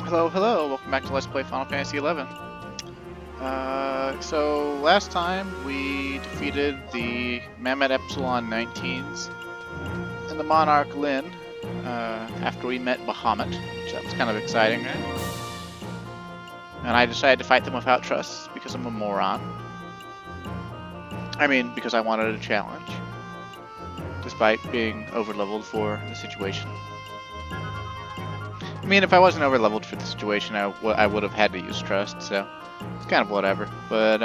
Hello, hello, welcome back to Let's Play Final Fantasy XI. So last time we defeated the Mammoth Epsilon 19s and the Monarch Lin after we met Bahamut, which that was kind of exciting, right? And I decided to fight them without trust because I'm a moron. I mean, because I wanted a challenge, despite being overleveled for the situation. I mean, if I wasn't overleveled for the situation, I would have had to use trust, so it's kind of whatever. But,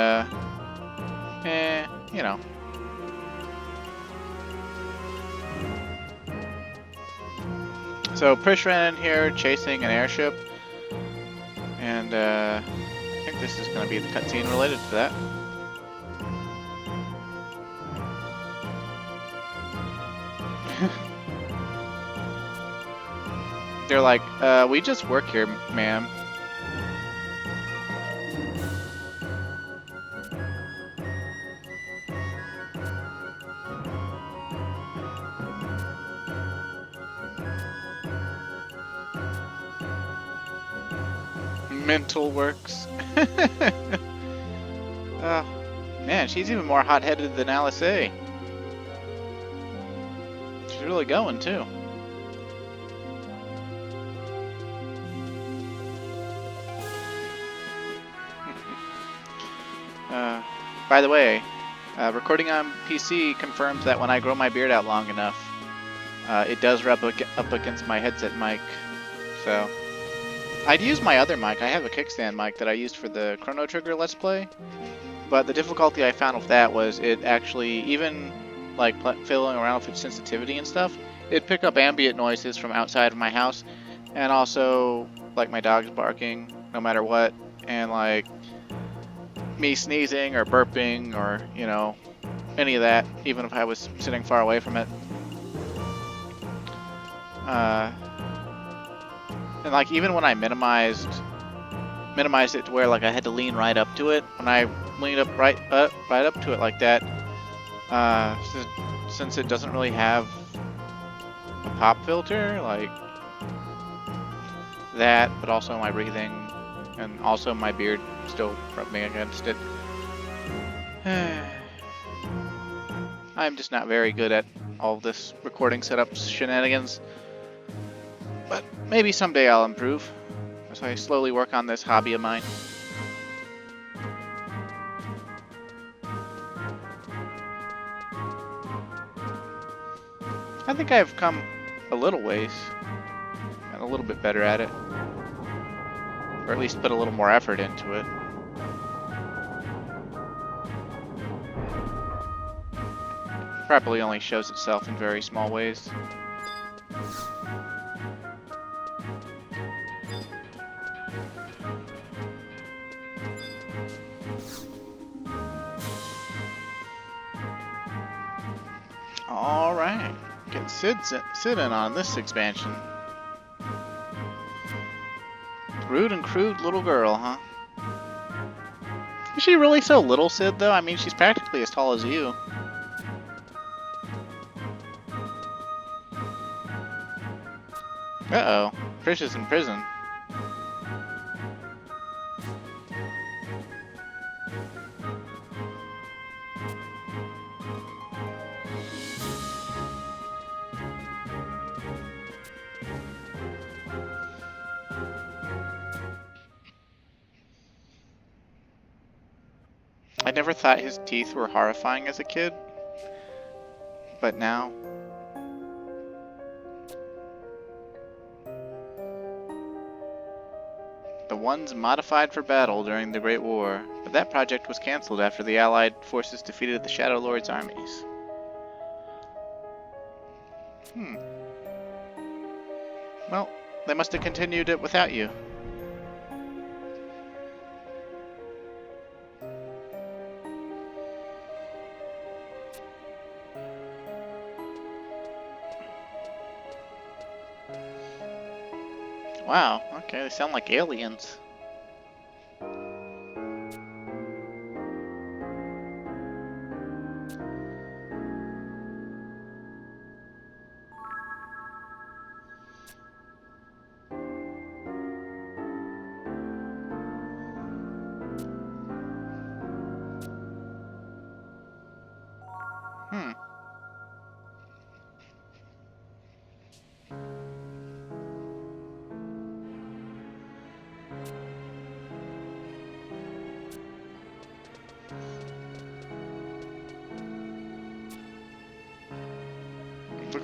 you know. So Prishe ran in here chasing an airship, and I think this is going to be the cutscene related to that. They're like, we just work here, ma'am. Mental works. Oh, man, she's even more hot-headed than Alice A. She's really going, too. By the way, recording on PC confirms that when I grow my beard out long enough, it does rub up against my headset mic, so... I'd use my other mic. I have a kickstand mic that I used for the Chrono Trigger Let's Play, but the difficulty I found with that was it actually, even like fiddling around with its sensitivity and stuff, it'd pick up ambient noises from outside of my house, and also like my dog's barking no matter what, and like me sneezing or burping or, you know, any of that, even if I was sitting far away from it. And like even when I minimized it to where like I had to lean right up to it, when I leaned up right up to it like that, since it doesn't really have a pop filter, like that, but also my breathing and also my beard still rubbing against it. I'm just not very good at all this recording setup shenanigans. But maybe someday I'll improve, as I slowly work on this hobby of mine. I think I've come a little ways, and a little bit better at it. Or at least put a little more effort into it. Probably only shows itself in very small ways. Alright, get Sid in on this expansion. Rude and crude little girl, huh? Is she really so little, Sid, though? I mean, she's practically as tall as you. Uh-oh, Prishe's in prison. I never thought his teeth were horrifying as a kid, but now... The ones modified for battle during the Great War, but that project was cancelled after the Allied forces defeated the Shadow Lord's armies. Well, they must have continued it without you. Wow, okay, they sound like aliens.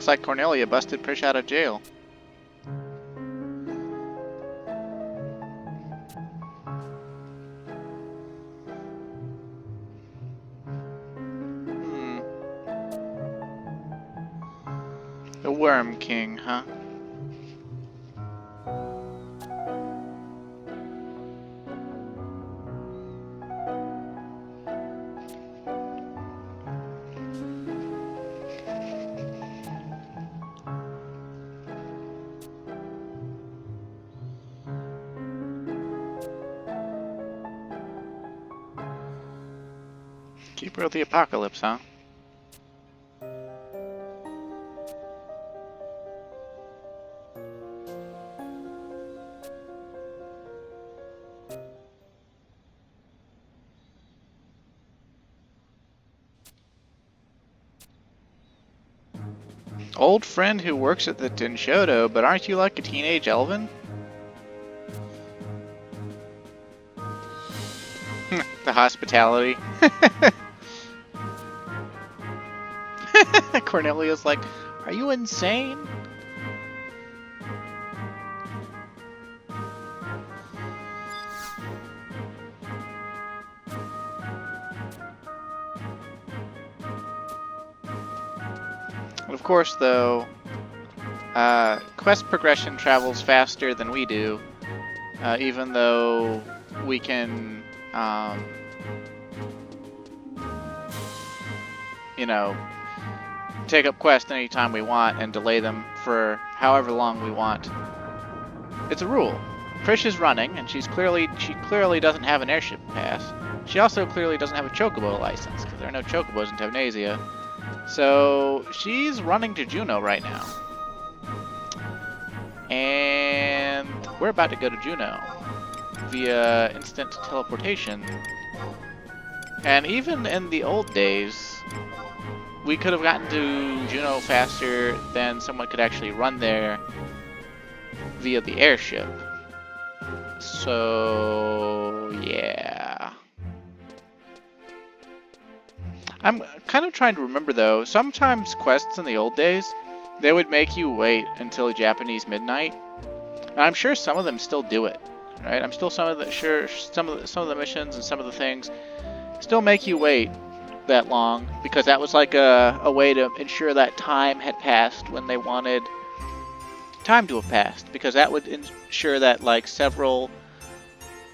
Looks like Cornelia busted Prishe out of jail. The Worm King, huh? Keeper of the Apocalypse, huh? Old friend who works at the Dinshoto, but aren't you like a teenage elven? The hospitality. Cornelia's like, are you insane? Of course, though, quest progression travels faster than we do, even though we can, you know, take up quests anytime we want and delay them for however long we want. It's a rule. Prishe is running, and she clearly doesn't have an airship pass. She also clearly doesn't have a chocobo license, because there are no chocobos in Tavnasia. So she's running to Juno right now. And we're about to go to Juno via instant teleportation. And even in the old days, we could have gotten to Juno faster than someone could actually run there via the airship. So, yeah. I'm kind of trying to remember, though. Sometimes quests in the old days, they would make you wait until Japanese midnight. And I'm sure some of them still do it, right? I'm still sure some of the missions and some of the things still make you wait that long, because that was like a way to ensure that time had passed when they wanted time to have passed, because that would ensure that like several,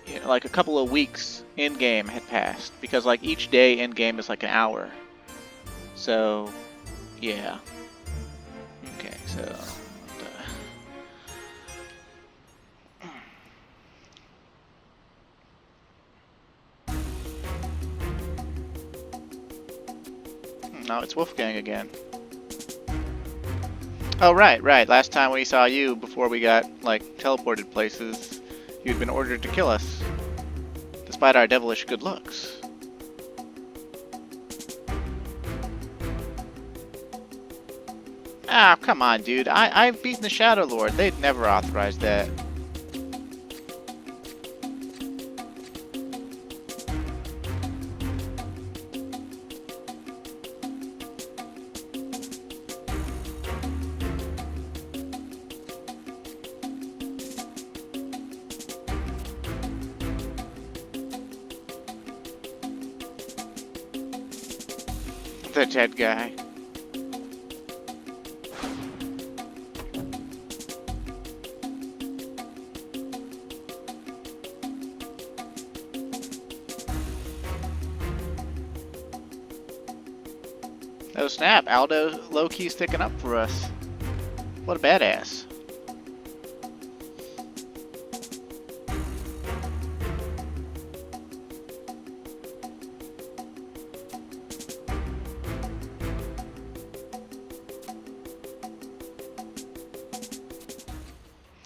you know, like a couple of weeks in game had passed, because like each day in game is like an hour. So yeah. Okay, so no, it's Wolfgang again. Oh, right. Last time we saw you, before we got, like, teleported places, you'd been ordered to kill us, despite our devilish good looks. Ah, come on, dude. I've beaten the Shadow Lord. They'd never authorize that. The dead guy. Oh snap, Aldo low-key sticking up for us. What a badass.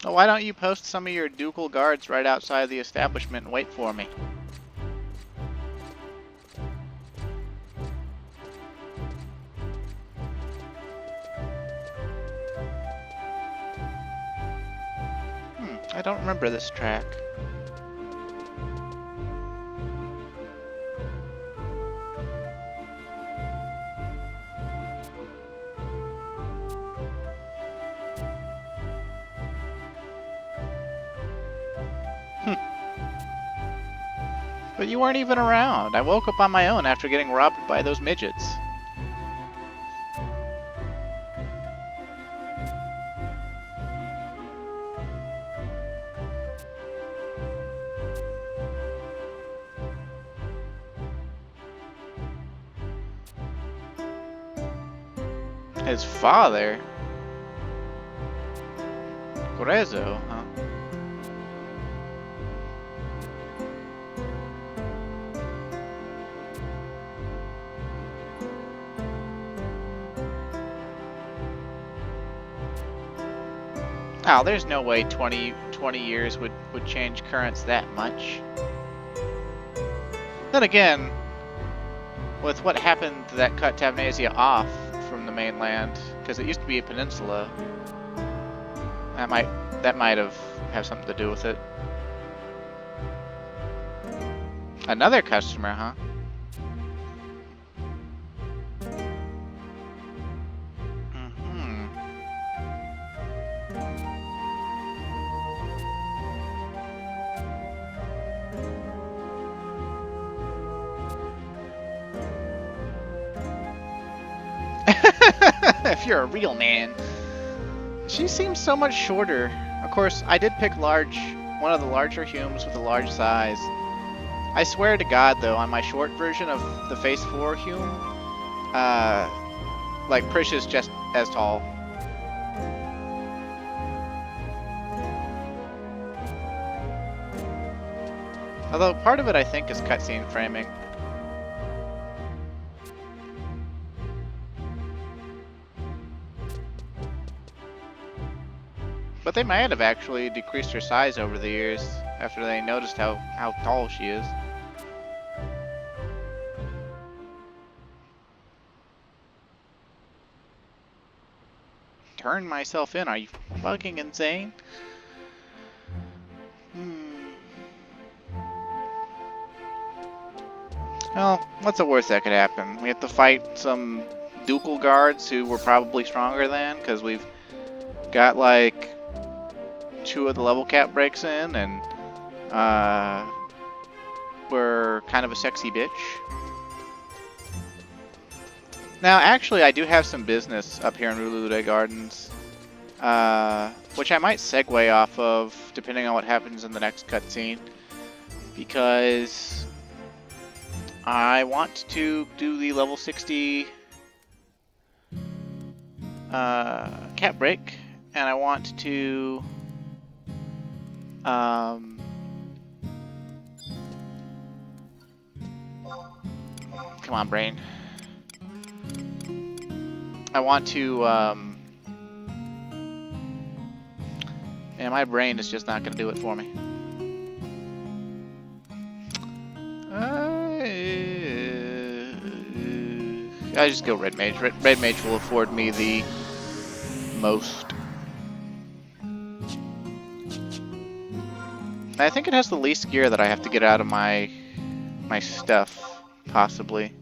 Well, why don't you post some of your ducal guards right outside the establishment and wait for me? I don't remember this track. But you weren't even around. I woke up on my own after getting robbed by those midgets. His father? Grezzo, huh? Oh, there's no way 20 years would change currents that much. Then again, with what happened that cut Tabnasia off from the mainland, because it used to be a peninsula, that might have something to do with it. Another customer, huh? If you're a real man. She seems so much shorter. Of course, I did pick one of the larger Humes with a large size. I swear to God, though, on my short version of the Phase 4 Hume, like, Prishe is just as tall. Although, part of it, I think, is cutscene framing. But they might have actually decreased her size over the years after they noticed how tall she is. Turn myself in? Are you fucking insane? Well, what's the worst that could happen? We have to fight some ducal guards who we're probably stronger than, because we've got like 2 of the level cap breaks in, and we're kind of a sexy bitch. Now, actually, I do have some business up here in Rulude Gardens, which I might segue off of, depending on what happens in the next cutscene, because I want to do the level 60 cap break, and I want to come on, brain. I want to and my brain is just not going to do it for me. I just go Red Mage. Red Mage will afford me the most. I think it has the least gear that I have to get out of my stuff, possibly.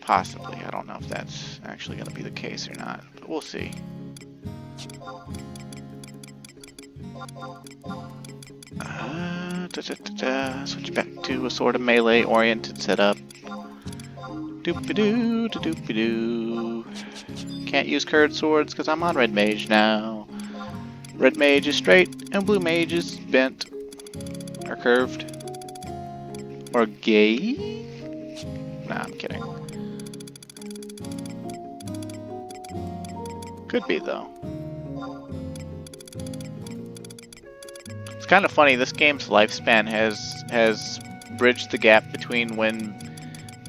Possibly. I don't know if that's actually going to be the case or not, but we'll see. Switch back to a sort of melee-oriented setup. Doop-a-doo, doop-a-doo. Can't use curved swords because I'm on Red Mage now. Red Mage is straight, and Blue Mage is bent. Or curved. Or gay? Nah, I'm kidding. Could be, though. It's kind of funny, this game's lifespan has bridged the gap between when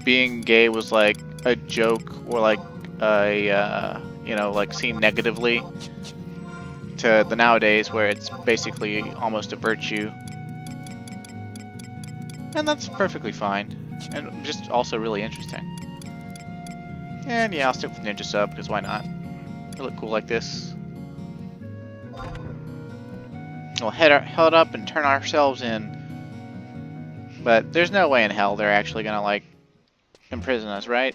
being gay was like a joke or like a, you know, like seen negatively, to the nowadays where it's basically almost a virtue. And that's perfectly fine. And just also really interesting. And yeah, I'll stick with Ninja Sub, because why not? They look cool like this. We'll head up and turn ourselves in. But there's no way in hell they're actually gonna, like, imprison us, right?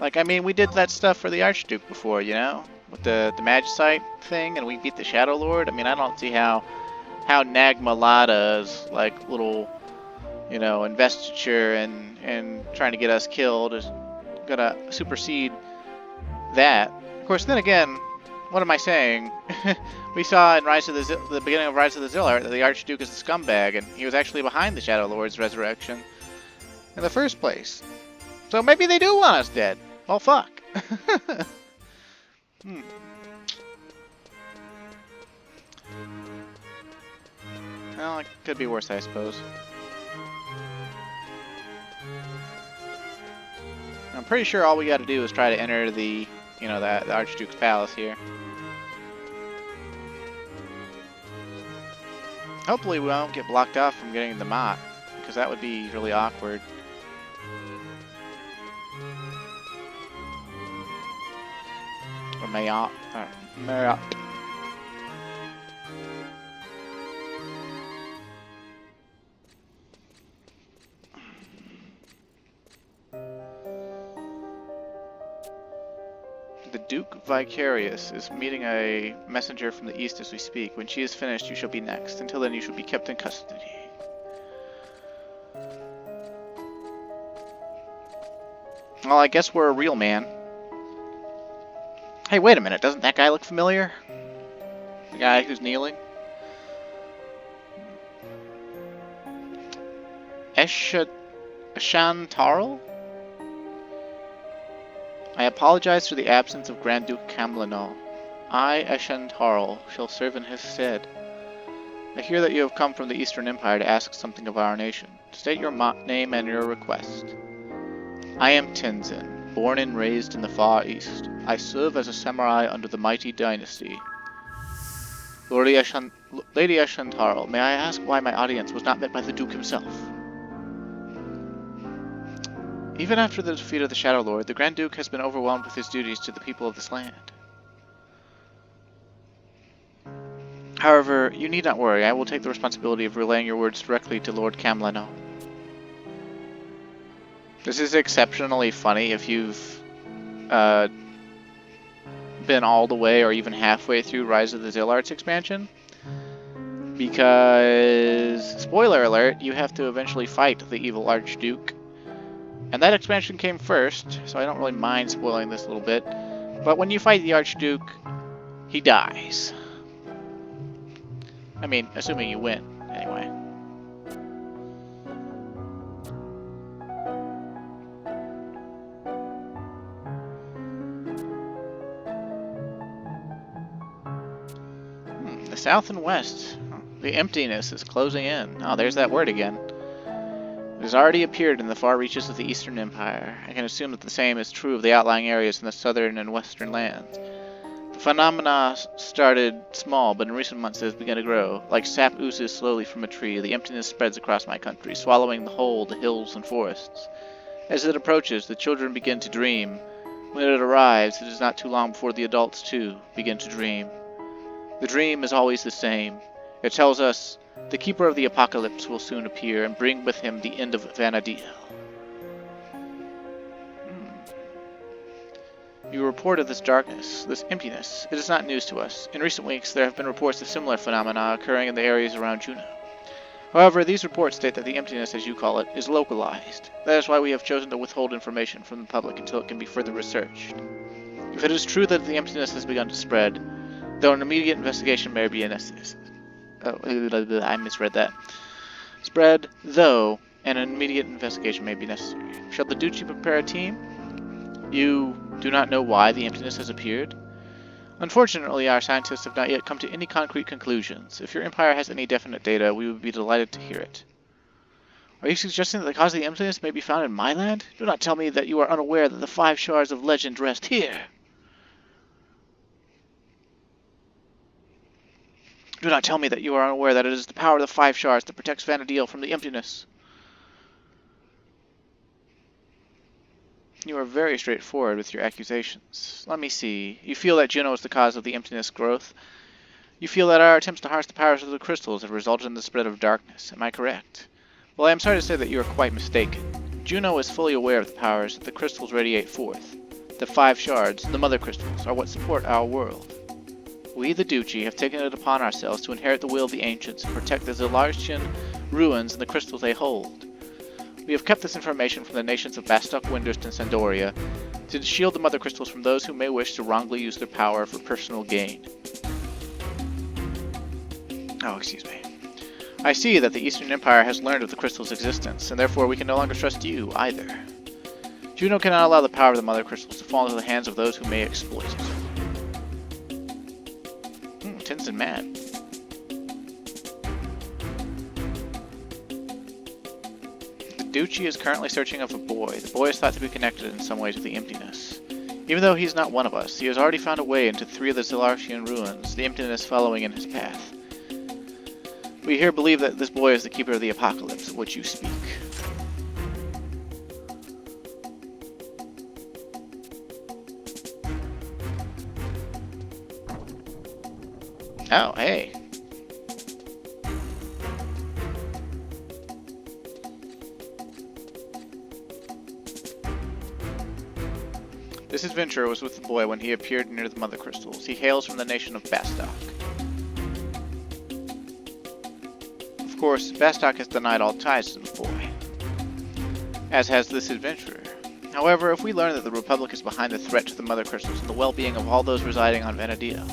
Like, I mean, we did that stuff for the Archduke before, you know? With the Magicite thing, and we beat the Shadow Lord. I mean, I don't see how how Nagmalada's like little, you know, investiture and trying to get us killed is gonna supersede that. Of course, then again, what am I saying? We saw in the beginning of Rise of the Zillar that the Archduke is a scumbag, and he was actually behind the Shadow Lord's resurrection in the first place. So maybe they do want us dead. Well, fuck. Well, it could be worse, I suppose. I'm pretty sure all we got to do is try to enter the, you know, the Archduke's palace here. Hopefully we won't get blocked off from getting the mop, because that would be really awkward. Or Mayot. Mayot. The Duke Vicarious is meeting a messenger from the east as we speak. When she is finished, you shall be next. Until then, you shall be kept in custody. Well, I guess we're a real man. Hey, wait a minute. Doesn't that guy look familiar? The guy who's kneeling? Ashantarl? I apologize for the absence of Grand Duke Camlanol. I, Ashantarl, shall serve in his stead. I hear that you have come from the Eastern Empire to ask something of our nation. State your name and your request. I am Tenzin, born and raised in the Far East. I serve as a samurai under the mighty dynasty. Lady Ashantarl, may I ask why my audience was not met by the Duke himself? Even after the defeat of the Shadow Lord, the Grand Duke has been overwhelmed with his duties to the people of this land. However, you need not worry. I will take the responsibility of relaying your words directly to Lord Camlano. This is exceptionally funny if you've been all the way or even halfway through Rise of the Zillart's expansion. Because, spoiler alert, you have to eventually fight the evil Archduke. And that expansion came first, so I don't really mind spoiling this a little bit. But when you fight the Archduke, he dies. I mean, assuming you win, anyway. The south and west. The emptiness is closing in. Oh, there's that word again. It has already appeared in the far reaches of the Eastern Empire. I can assume that the same is true of the outlying areas in the southern and western lands. The phenomena started small, but in recent months it has begun to grow. Like sap oozes slowly from a tree, the emptiness spreads across my country, swallowing the whole, the hills and forests. As it approaches, the children begin to dream. When it arrives, it is not too long before the adults, too, begin to dream. The dream is always the same. It tells us the Keeper of the Apocalypse will soon appear and bring with him the end of Vana'diel. You report of this darkness, this emptiness. It is not news to us. In recent weeks, there have been reports of similar phenomena occurring in the areas around Juneau. However, these reports state that the emptiness, as you call it, is localized. That is why we have chosen to withhold information from the public until it can be further researched. If it is true that the emptiness has begun to spread, though an immediate investigation may be necessary. Oh, I misread that. Spread, though, and an immediate investigation may be necessary. Shall the Duchy prepare a team? You do not know why the emptiness has appeared? Unfortunately, our scientists have not yet come to any concrete conclusions. If your empire has any definite data, we would be delighted to hear it. Are you suggesting that the cause of the emptiness may be found in my land? Do not tell me that you are unaware that the 5 shards of legend rest here. Do not tell me that you are unaware that it is the power of the 5 shards that protects Vana'diel from the emptiness. You are very straightforward with your accusations. Let me see. You feel that Juno is the cause of the emptiness growth. You feel that our attempts to harness the powers of the crystals have resulted in the spread of darkness. Am I correct? Well, I am sorry to say that you are quite mistaken. Juno is fully aware of the powers that the crystals radiate forth. The 5 shards, the mother crystals, are what support our world. We, the Duchy, have taken it upon ourselves to inherit the will of the ancients and protect the Zelartian ruins and the crystals they hold. We have kept this information from the nations of Bastok, Windurst, and Sandoria to shield the mother crystals from those who may wish to wrongly use their power for personal gain. Oh, excuse me. I see that the Eastern Empire has learned of the crystal's existence, and therefore we can no longer trust you, either. Juno cannot allow the power of the mother crystals to fall into the hands of those who may exploit it. Tense and mad. The Duchy is currently searching of a boy. The boy is thought to be connected in some way to the emptiness. Even though he is not one of us, he has already found a way into 3 of the Zelartian ruins, the emptiness following in his path. We here believe that this boy is the keeper of the apocalypse, of which you speak. Oh, hey. This adventurer was with the boy when he appeared near the mother crystals. He hails from the nation of Bastok. Of course, Bastok has denied all ties to the boy, as has this adventurer. However, if we learn that the Republic is behind the threat to the mother crystals and the well-being of all those residing on Vanadil,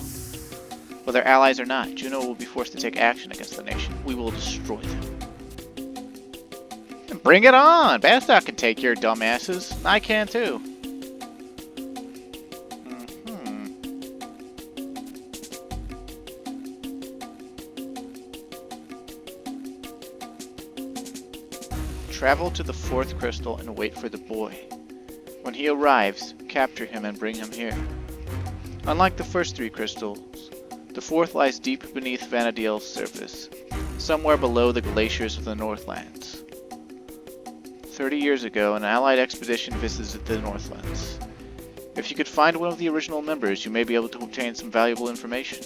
whether allies or not, Juno will be forced to take action against the nation. We will destroy them. And bring it on! Bastok can take your dumbasses. I can too. Travel to the 4th crystal and wait for the boy. When he arrives, capture him and bring him here. Unlike the first 3 crystals, the 4th lies deep beneath Vanadil's surface, somewhere below the glaciers of the Northlands. 30 years ago, an allied expedition visited the Northlands. If you could find one of the original members, you may be able to obtain some valuable information.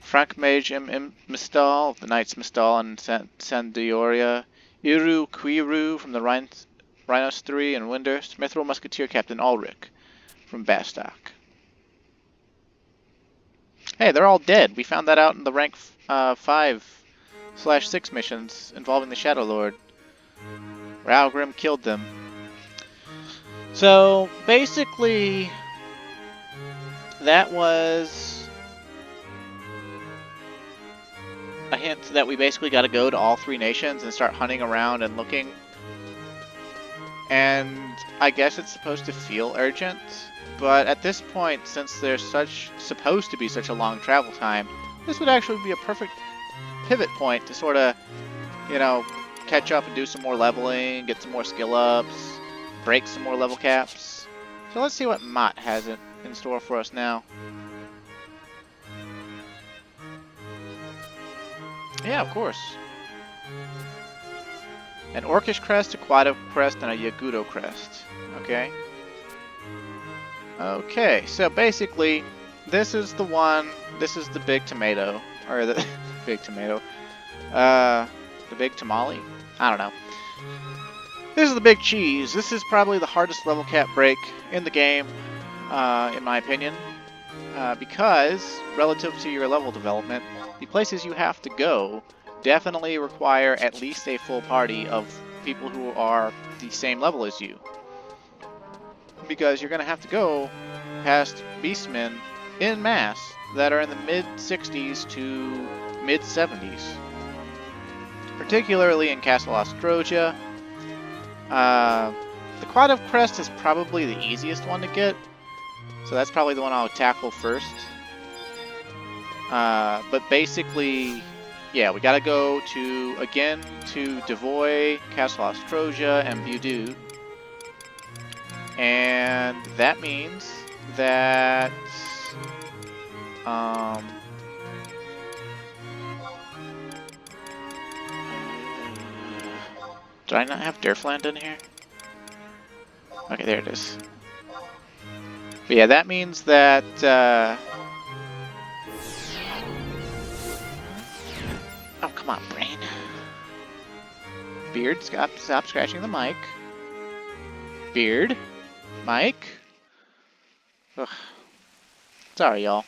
Frank Mage M. Mistal of the Knights Mistal and Sandioria, Iru Quiru from the Rhinostery and Windurst, Mithril Musketeer Captain Ulrich from Bastok. Hey, they're all dead. We found that out in the rank 5/6 missions involving the Shadow Lord, where Algrim killed them. So, basically, that was a hint that we basically got to go to all 3 nations and start hunting around and looking. And I guess it's supposed to feel urgent. But at this point, since there's supposed to be such a long travel time, this would actually be a perfect pivot point to sort of, catch up and do some more leveling, get some more skill ups, break some more level caps. So let's see what Mott has in store for us now. Yeah, of course. An Orcish crest, a Quado crest, and a Yagudo crest. Okay. Okay, so basically, this is the big tomato, or the big tomato, the big tamale? I don't know. This is the big cheese. This is probably the hardest level cap break in the game, in my opinion, because relative to your level development, the places you have to go definitely require at least a full party of people who are the same level as you. Because you're going to have to go past beastmen en masse that are in the mid-60s to mid-70s. Particularly in Castle Ostroja. The Quad of Crest is probably the easiest one to get, so that's probably the one I'll tackle first. But basically, yeah, we gotta go to Devoy, Castle Ostroja, and Budu. And that means that did I not have Durfland in here? Okay, there it is. But yeah, that means that oh, come on, brain. Beard, stop scratching the mic. Beard. Mike? Ugh. Sorry, y'all.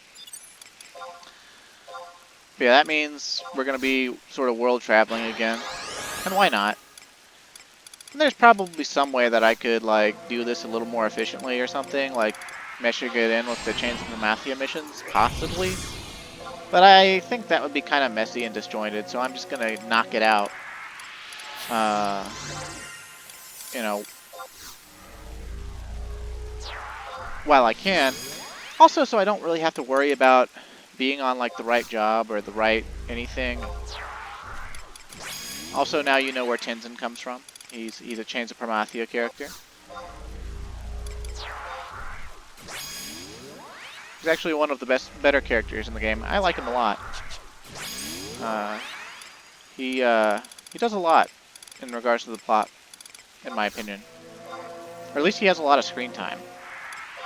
But yeah, that means we're going to be sort of world traveling again. And why not? And there's probably some way that I could, like, do this a little more efficiently or something, like meshing it in with the Chains of Namathia missions, possibly. But I think that would be kind of messy and disjointed, so I'm just going to knock it out. You know, while I can. Also, so I don't really have to worry about being on, like, the right job or the right anything. Also, now you know where Tenzin comes from. He's a Chains of Pramathia character. He's actually one of the better characters in the game. I like him a lot. He does a lot in regards to the plot, in my opinion. Or at least he has a lot of screen time,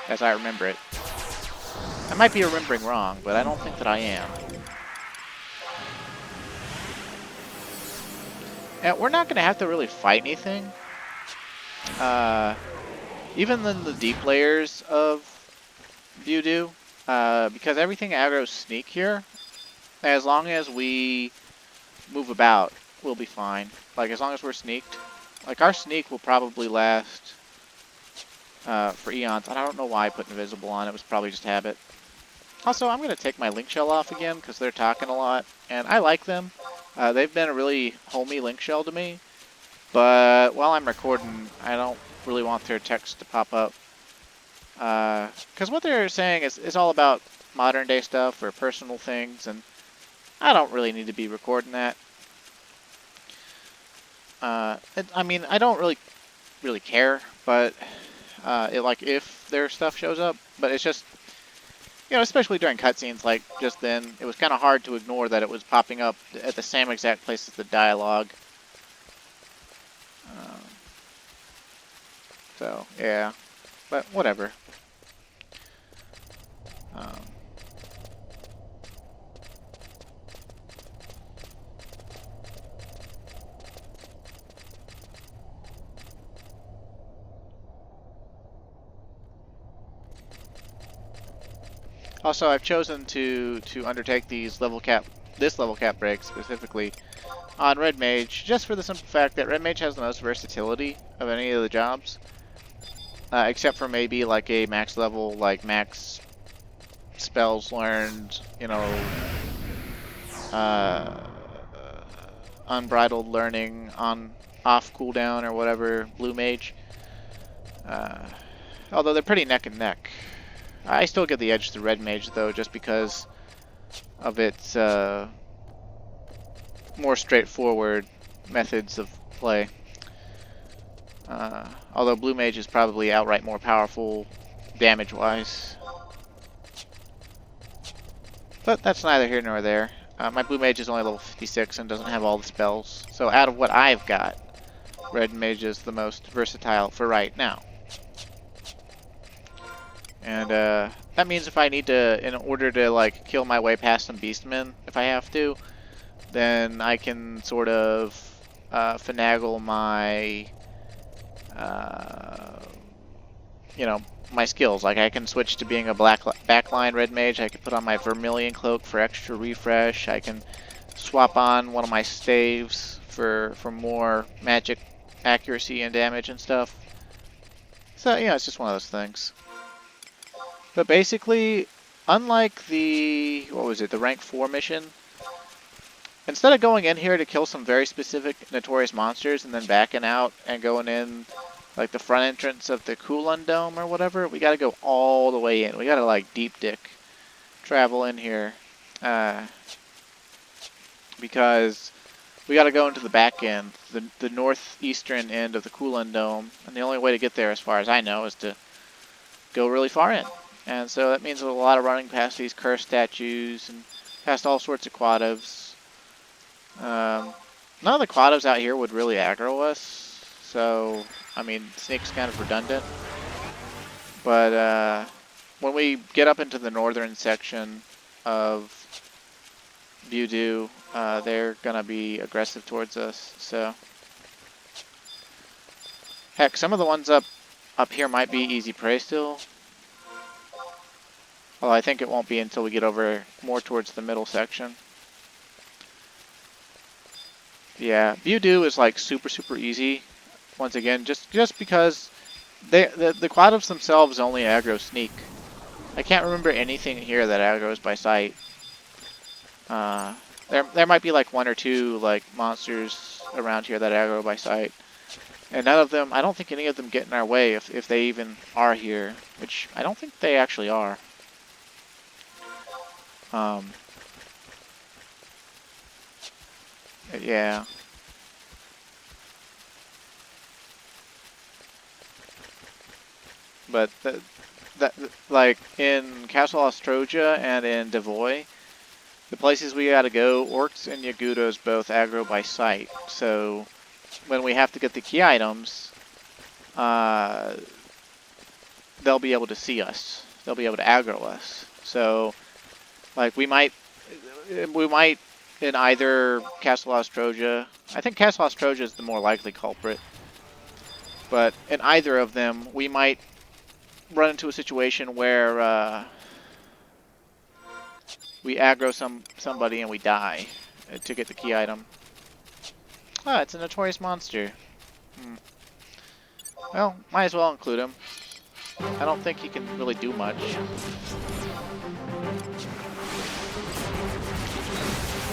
as I remember it. I might be remembering wrong, but I don't think that I am. And we're not going to have to really fight anything. Even in the deep layers of Voodoo, because everything aggro's sneak here, as long as we move about, we'll be fine. Like, as long as we're sneaked. Like, our sneak will probably last for eons. And I don't know why I put invisible on. It was probably just habit. Also, I'm going to take my link shell off again because they're talking a lot. And I like them. They've been a really homey link shell to me. But while I'm recording, I don't really want their text to pop up. Because what they're saying is all about modern day stuff or personal things. And I don't really need to be recording that. I mean, I don't really care, but like if their stuff shows up, but it's just, you know, especially during cutscenes, like just then, it was kind of hard to ignore that it was popping up at the same exact place as the dialogue. So yeah, but whatever. Also, I've chosen to undertake this level cap break specifically on Red Mage, just for the simple fact that Red Mage has the most versatility of any of the jobs, except for maybe like a max level, like max spells learned, you know, unbridled learning on off cooldown or whatever, Blue Mage. Although they're pretty neck and neck. I still get the edge to Red Mage, though, just because of its more straightforward methods of play. Although Blue Mage is probably outright more powerful damage-wise. But that's neither here nor there. My Blue Mage is only level 56 and doesn't have all the spells. So out of what I've got, Red Mage is the most versatile for right now. And that means if I need to, in order to like kill my way past some beastmen, if I have to, then I can sort of finagle my, you know, my skills. Like I can switch to being a backline red mage. I can put on my vermilion cloak for extra refresh. I can swap on one of my staves for more magic accuracy and damage and stuff. So yeah, it's just one of those things. But basically, unlike the, what was it, the rank 4 mission, instead of going in here to kill some very specific notorious monsters and then backing out and going in like the front entrance of the Kulon Dome or whatever, we gotta go all the way in. We gotta like deep dick travel in here. Because we gotta go into the back end, the northeastern end of the Kulon Dome, and the only way to get there, as far as I know, is to go really far in. And so that means a lot of running past these cursed statues and past all sorts of quadivs. None of the quadivs out here would really aggro us, so, I mean, Sneak's kind of redundant. But when we get up into the northern section of Voodoo, they're gonna be aggressive towards us, so. Heck, some of the ones up here might be easy prey still. Well, I think it won't be until we get over more towards the middle section. Yeah, View Do is like super easy. Once again, just because the Quaddles themselves only aggro Sneak. I can't remember anything here that aggroes by sight. There might be like one or two like monsters around here that aggro by sight, and none of them. I don't think any of them get in our way if they even are here, which I don't think they actually are. Yeah. But like in Castle Ostroja and in Devoy, the places we gotta go, Orcs and Yagudos both aggro by sight. So when we have to get the key items, they'll be able to see us. They'll be able to aggro us. So like we might in either Castle Ostroja. I think Castle Ostroja is the more likely culprit. But in either of them, we might run into a situation where we aggro somebody and we die to get the key item. Ah, it's a notorious monster. Well, might as well include him. I don't think he can really do much.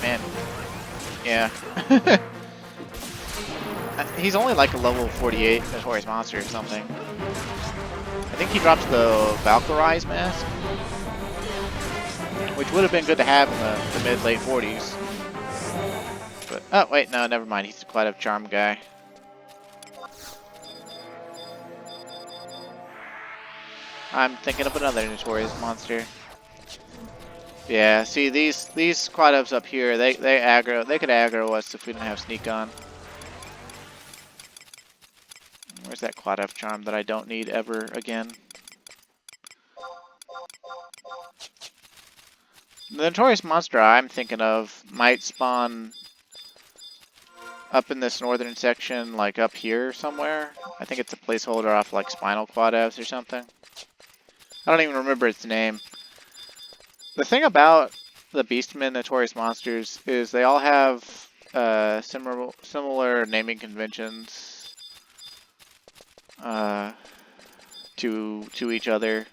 Man. Yeah. He's only like a level 48 notorious monster or something. I think he drops the Valkyrie's mask, which would have been good to have in the mid-late 40s. But, oh, wait, no, never mind. He's quite a charm guy. I'm thinking of another notorious monster. Yeah, see, these quad ups up here, they could aggro us if we didn't have sneak on. Where's that quad F charm that I don't need ever again? The notorious monster I'm thinking of might spawn up in this northern section, like up here somewhere. I think it's a placeholder off like Spinal Quad Fs or something. I don't even remember its name. The thing about the Beastmen Notorious Monsters is they all have similar naming conventions to each other.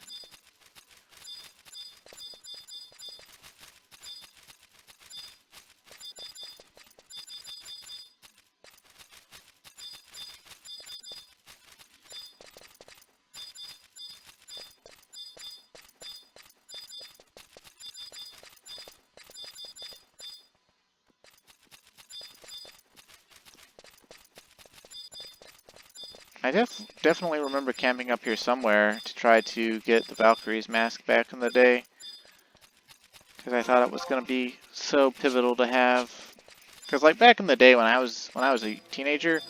I definitely remember camping up here somewhere to try to get the Valkyrie's mask back in the day, because I thought it was going to be so pivotal to have. Because like back in the day when I was a teenager,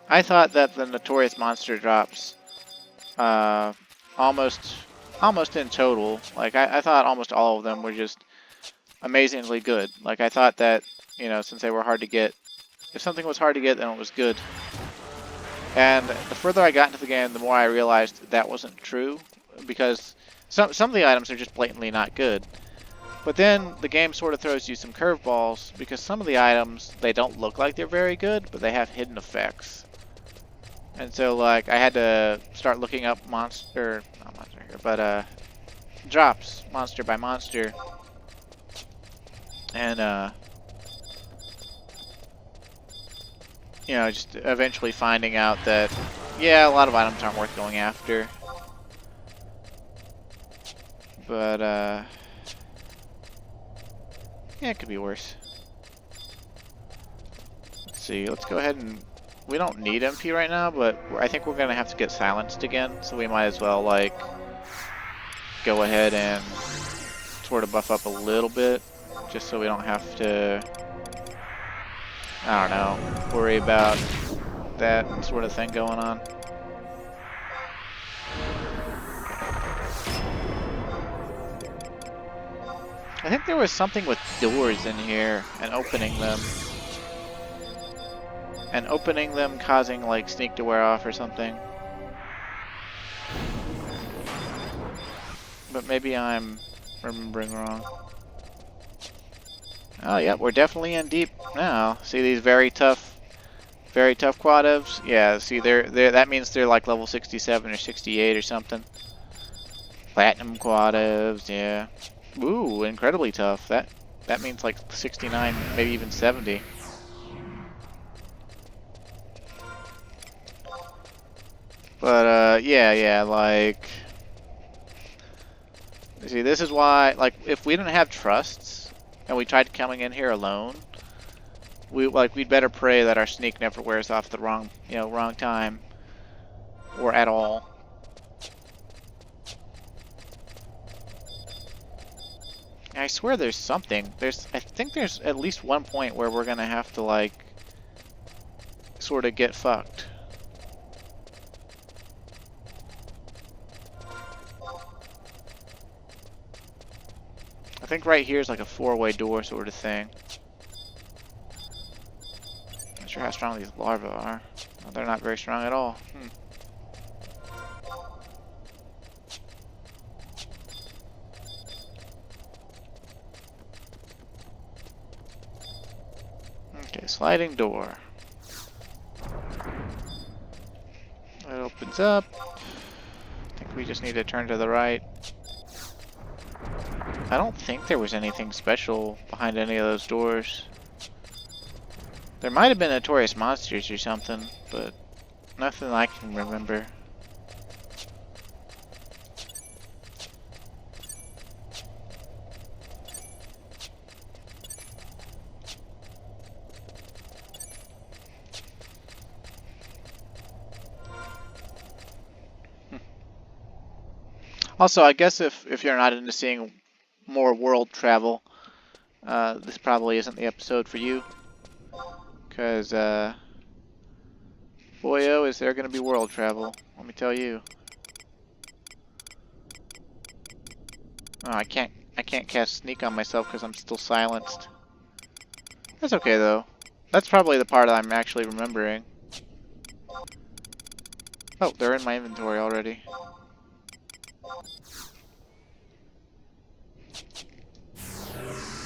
I thought that the notorious monster drops almost in total. Like I thought almost all of them were just amazingly good. Like I thought that, you know, since they were hard to get, if something was hard to get, then it was good. And the further I got into the game, the more I realized that wasn't true, because some of the items are just blatantly not good. But then the game sort of throws you some curveballs, because some of the items, they don't look like they're very good, but they have hidden effects. And so, like, I had to start looking up drops, monster by monster. And, you know, just eventually finding out that, yeah, a lot of items aren't worth going after. But, yeah, it could be worse. Let's see, let's go ahead and... We don't need MP right now, but I think we're going to have to get silenced again, so we might as well, like, go ahead and sort of buff up a little bit, just so we don't have to... I don't know, worry about that sort of thing going on. I think there was something with doors in here and opening them. And opening them causing like sneak to wear off or something. But maybe I'm remembering wrong. Oh yeah, we're definitely in deep. Now, see these very tough quadivs? Yeah, see they're that means they're like level 67 or 68 or something. Platinum quadivs, yeah. Ooh, incredibly tough. That means like 69, maybe even 70. But yeah, like, see, this is why, like, if we didn't have trusts and we tried coming in here alone, we'd better pray that our sneak never wears off the wrong time or at all. I swear there's something. I think there's at least one point where we're gonna have to, like, sort of get fucked. I think right here is like a four-way door sort of thing. Not sure how strong these larvae are. Well, they're not very strong at all. Okay, sliding door. It opens up. I think we just need to turn to the right. I don't think there was anything special behind any of those doors. There might have been notorious monsters or something, but nothing I can remember. Also, I guess if you're not into seeing more world travel, this probably isn't the episode for you. Because, boyo, is there going to be world travel. Let me tell you. Oh, I can't cast sneak on myself because I'm still silenced. That's okay, though. That's probably the part I'm actually remembering. Oh, they're in my inventory already.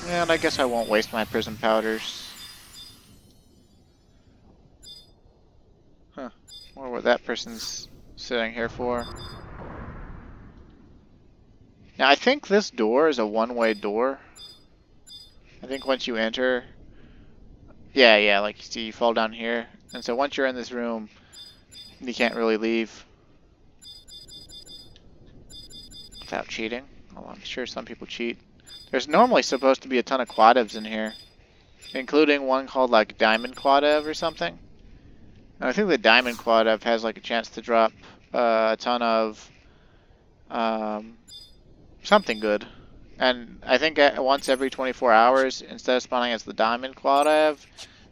And I guess I won't waste my prism powders. Huh. Wonder what that person's sitting here for. Now, I think this door is a one-way door. I think once you enter... Yeah, like you see, you fall down here. And so once you're in this room, you can't really leave without cheating. Well, I'm sure some people cheat. There's normally supposed to be a ton of quadivs in here, including one called like Diamond Quadiv or something. And I think the Diamond Quadiv has like a chance to drop a ton of something good. And I think once every 24 hours, instead of spawning as the Diamond Quadiv,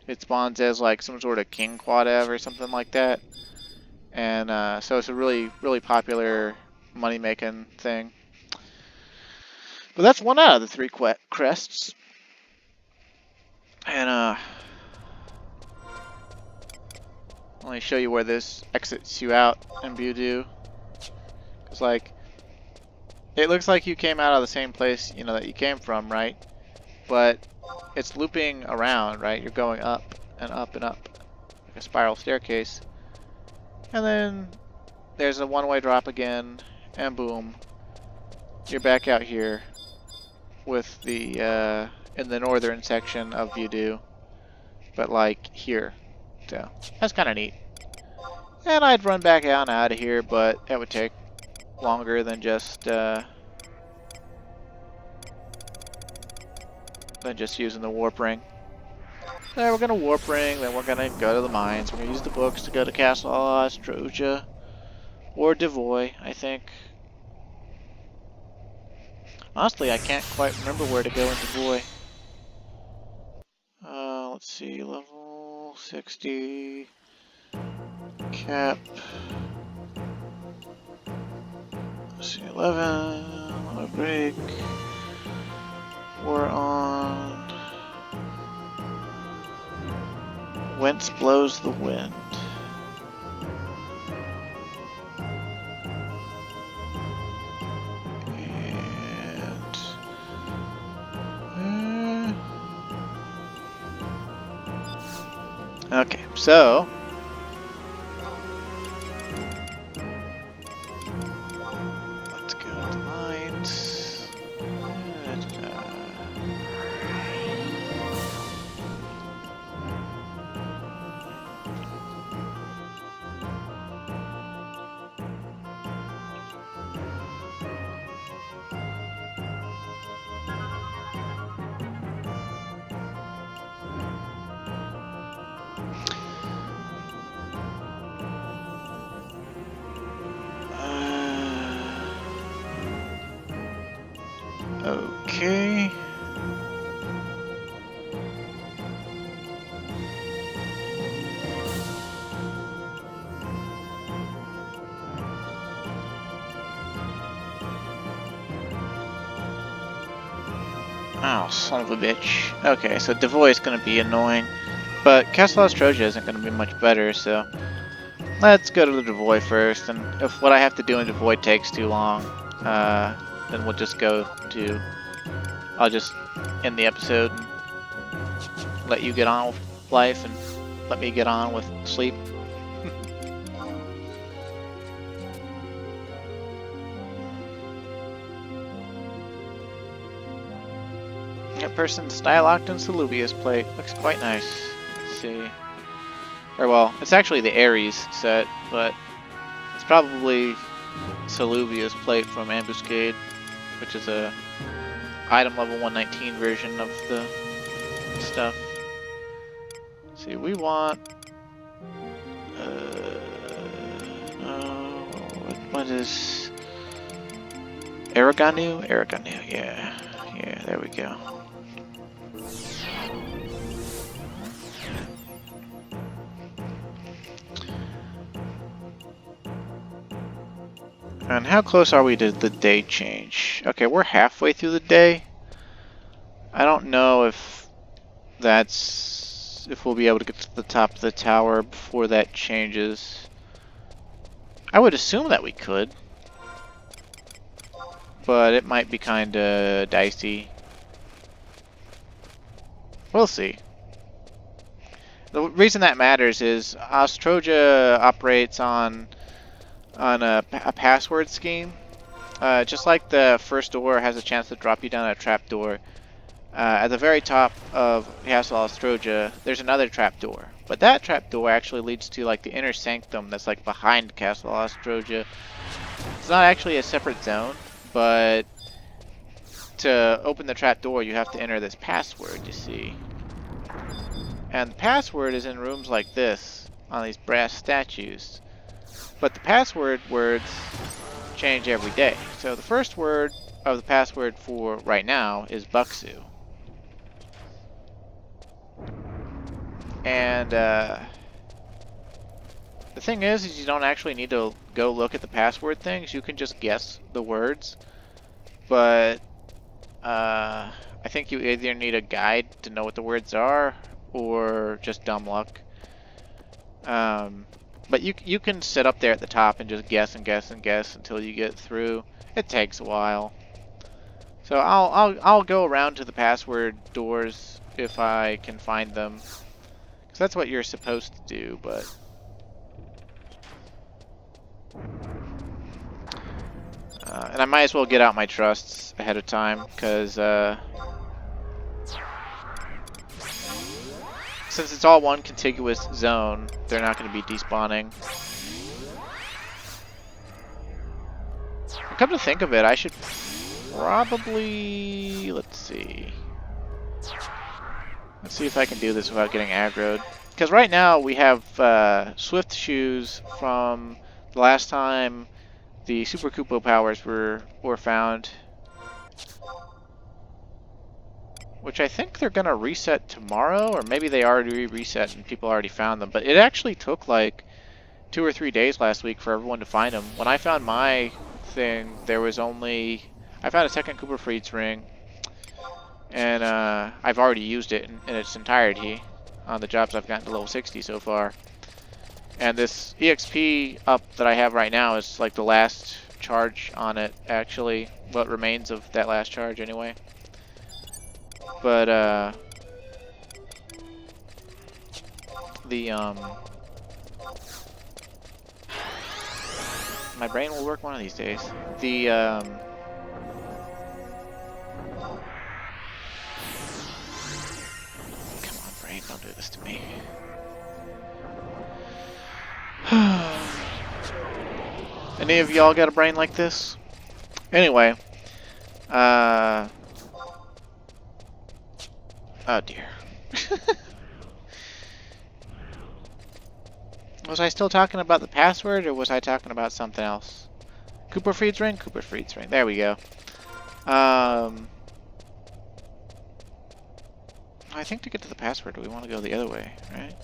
it spawns as like some sort of King Quadiv or something like that. And so it's a really, really popular money-making thing. But that's one out of the three crests. And let me show you where this exits you out in Budu. It's like, it looks like you came out of the same place, you know, that you came from, right? But it's looping around, right? You're going up and up and up, like a spiral staircase. And then there's a one-way drop again, and boom, you're back out here with the in the northern section of Budu, but like here. So that's kind of neat. And I'd run back out of here, but that would take longer than just using the warp ring. So we're gonna warp ring, then we're gonna go to the mines. We're gonna use the books to go to Castle Ostroja or Devoy, I think. Honestly, I can't quite remember where to go in Devoy. Let's see, level 60 cap. Let's see, 11 break. We're on Whence Blows the Wind. And Okay, so let's go to the mines. Okay. Oh, son of a bitch. Okay, so Devoy is going to be annoying. But Castle Ostroja isn't going to be much better, so let's go to the Devoy first. And if what I have to do in Devoy takes too long, then we'll just go to... I'll just end the episode and let you get on with life and let me get on with sleep. That person's Stylocked and Salubius plate looks quite nice. Let's see. Or well, it's actually the Ares set, but it's probably Salubius plate from Ambuscade, which is a item level 119 version of the stuff. Let's see, we want no, what is Aragonu? Aragonu, yeah. Yeah, there we go. And how close are we to the day change? Okay, we're halfway through the day. I don't know if we'll be able to get to the top of the tower before that changes. I would assume that we could, but it might be kinda dicey. We'll see. The reason that matters is Ostroja operates on a password scheme. Just like the first door has a chance to drop you down a trap door, at the very top of Castle Ostroja, there's another trap door. But that trap door actually leads to like the inner sanctum that's like behind Castle Ostroja. It's not actually a separate zone, but to open the trap door, you have to enter this password, you see. And the password is in rooms like this, on these brass statues. But the password words change every day. So the first word of the password for right now is Buxu. And the thing is you don't actually need to go look at the password things. You can just guess the words. But I think you either need a guide to know what the words are, or just dumb luck. But you can sit up there at the top and just guess and guess and guess until you get through. It takes a while. So I'll go around to the password doors if I can find them, because that's what you're supposed to do. But and I might as well get out my trusts ahead of time, because since it's all one contiguous zone, they're not going to be despawning. And come to think of it, I should probably... Let's see if I can do this without getting aggroed. Because right now we have Swift Shoes from the last time the Super Kupo powers were found, which I think they're going to reset tomorrow, or maybe they already reset and people already found them. But it actually took like 2 or 3 days last week for everyone to find them. When I found my thing, there was only... I found a second Cooper Freed's ring, and I've already used it in its entirety on the jobs I've gotten to level 60 so far. And this EXP up that I have right now is like the last charge on it, actually. What remains of that last charge, anyway. But my brain will work one of these days. Come on, brain, don't do this to me. Any of y'all got a brain like this? Anyway, oh dear. Was I still talking about the password, or was I talking about something else? Cooper Freed's ring? Cooper Freed's ring. There we go. I think to get to the password, we want to go the other way, right?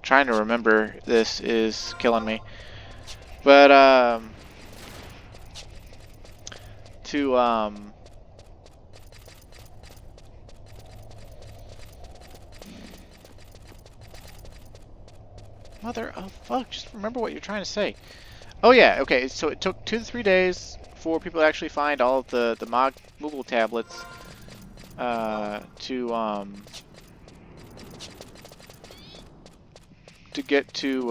Trying to remember this is killing me. But, mother of fuck, just remember what you're trying to say. Oh yeah, okay, so it took 2 to 3 days for people to actually find all of the Moogle tablets, to get to,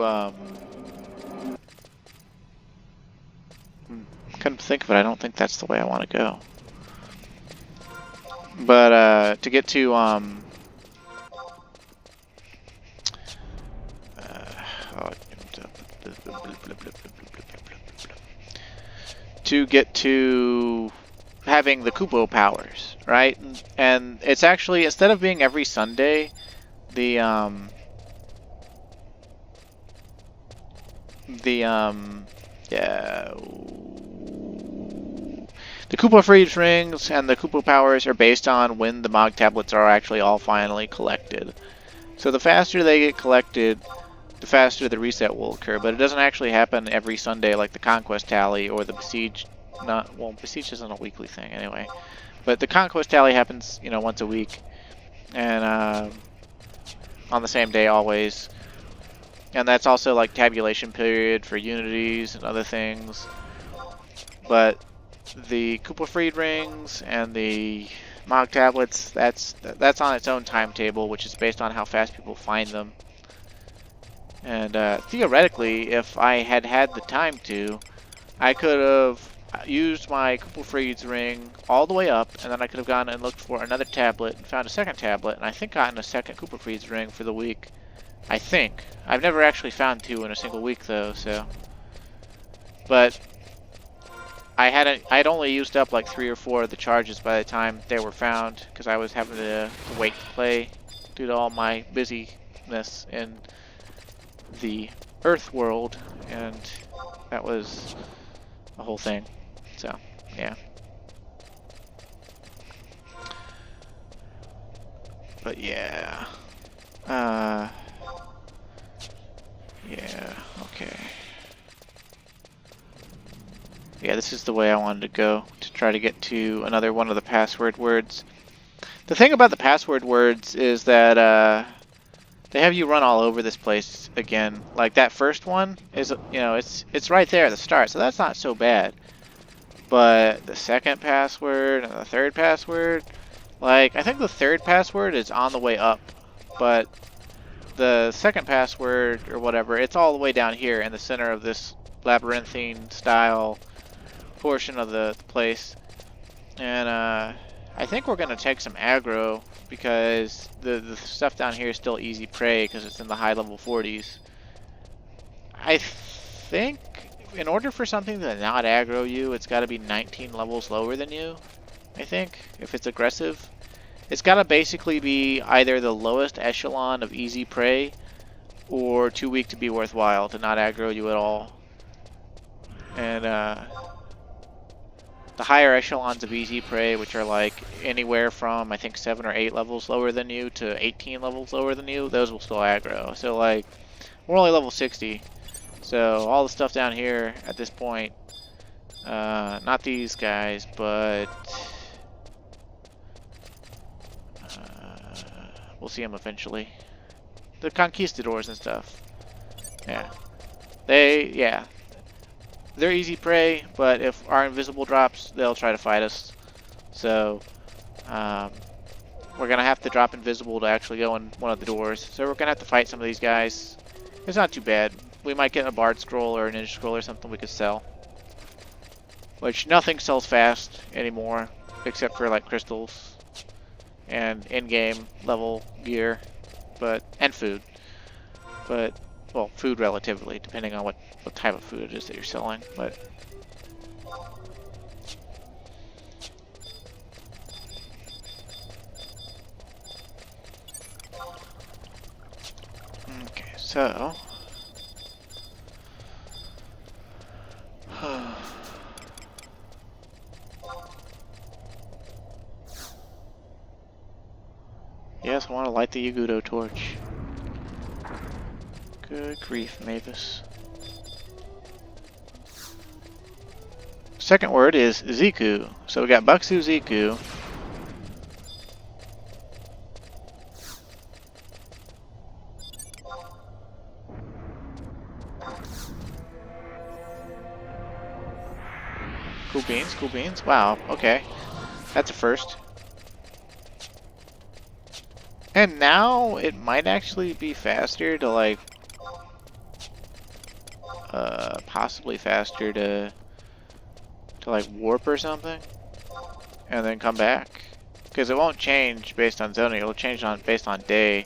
come to think of it, I don't think that's the way I want to go. But, to get to, to get to having the Kupo powers, right? And it's actually, instead of being every Sunday, the Kupo Freeze rings and the Kupo powers are based on when the Mog tablets are actually all finally collected. So the faster they get collected, the faster the reset will occur, but it doesn't actually happen every Sunday like the Conquest Tally or the Besiege. Well, Besiege isn't a weekly thing anyway, but the Conquest Tally happens, you know, once a week, and on the same day always. And that's also like tabulation period for unities and other things. But the Kupo Freed rings and the Mog tablets, that's on its own timetable, which is based on how fast people find them. And theoretically, if I had had the time to, I could have used my Kupo Freed's ring all the way up, and then I could have gone and looked for another tablet and found a second tablet, and I think gotten a second Kupo Freed's ring for the week. I think. I've never actually found 2 in a single week though, so. But I'd only used up like 3 or 4 of the charges by the time they were found, because I was having to wait to play due to all my busyness in the Earth world, and that was a whole thing. So, yeah. But yeah. Yeah, okay. Yeah, this is the way I wanted to go, to try to get to another one of the password words. The thing about the password words is that, they have you run all over this place again. Like that first one is, you know, it's right there at the start, so that's not so bad. But the second password and the third password, like I think the third password is on the way up, but the second password or whatever, it's all the way down here in the center of this labyrinthine style portion of the place. And I think we're gonna take some aggro, because the stuff down here is still easy prey because it's in the high level 40s. I think in order for something to not aggro you, it's got to be 19 levels lower than you. I think if it's aggressive, it's got to basically be either the lowest echelon of easy prey or too weak to be worthwhile to not aggro you at all. And the higher echelons of easy prey, which are like anywhere from I think 7 or 8 levels lower than you to 18 levels lower than you, those will still aggro. So like, we're only level 60, so all the stuff down here at this point, not these guys, but we'll see them eventually. The conquistadors and stuff. Yeah, they're easy prey, but if our invisible drops, they'll try to fight us. So We're gonna have to drop invisible to actually go in one of the doors. So we're gonna have to fight some of these guys. It's not too bad. We might get a bard scroll or a ninja scroll or something we could sell. Which nothing sells fast anymore, except for like crystals and in-game level gear, and food. But well, food relatively, depending on what type of food it is that you're selling. But okay, so yes, I want to light the Yagudo torch. Good grief, Mavis. Second word is Ziku. So we got Buxu Ziku. Cool beans, cool beans. Wow, okay. That's a first. And now it might actually be faster to like possibly faster to like warp or something and then come back, because it won't change based on zoning, it'll change based on day.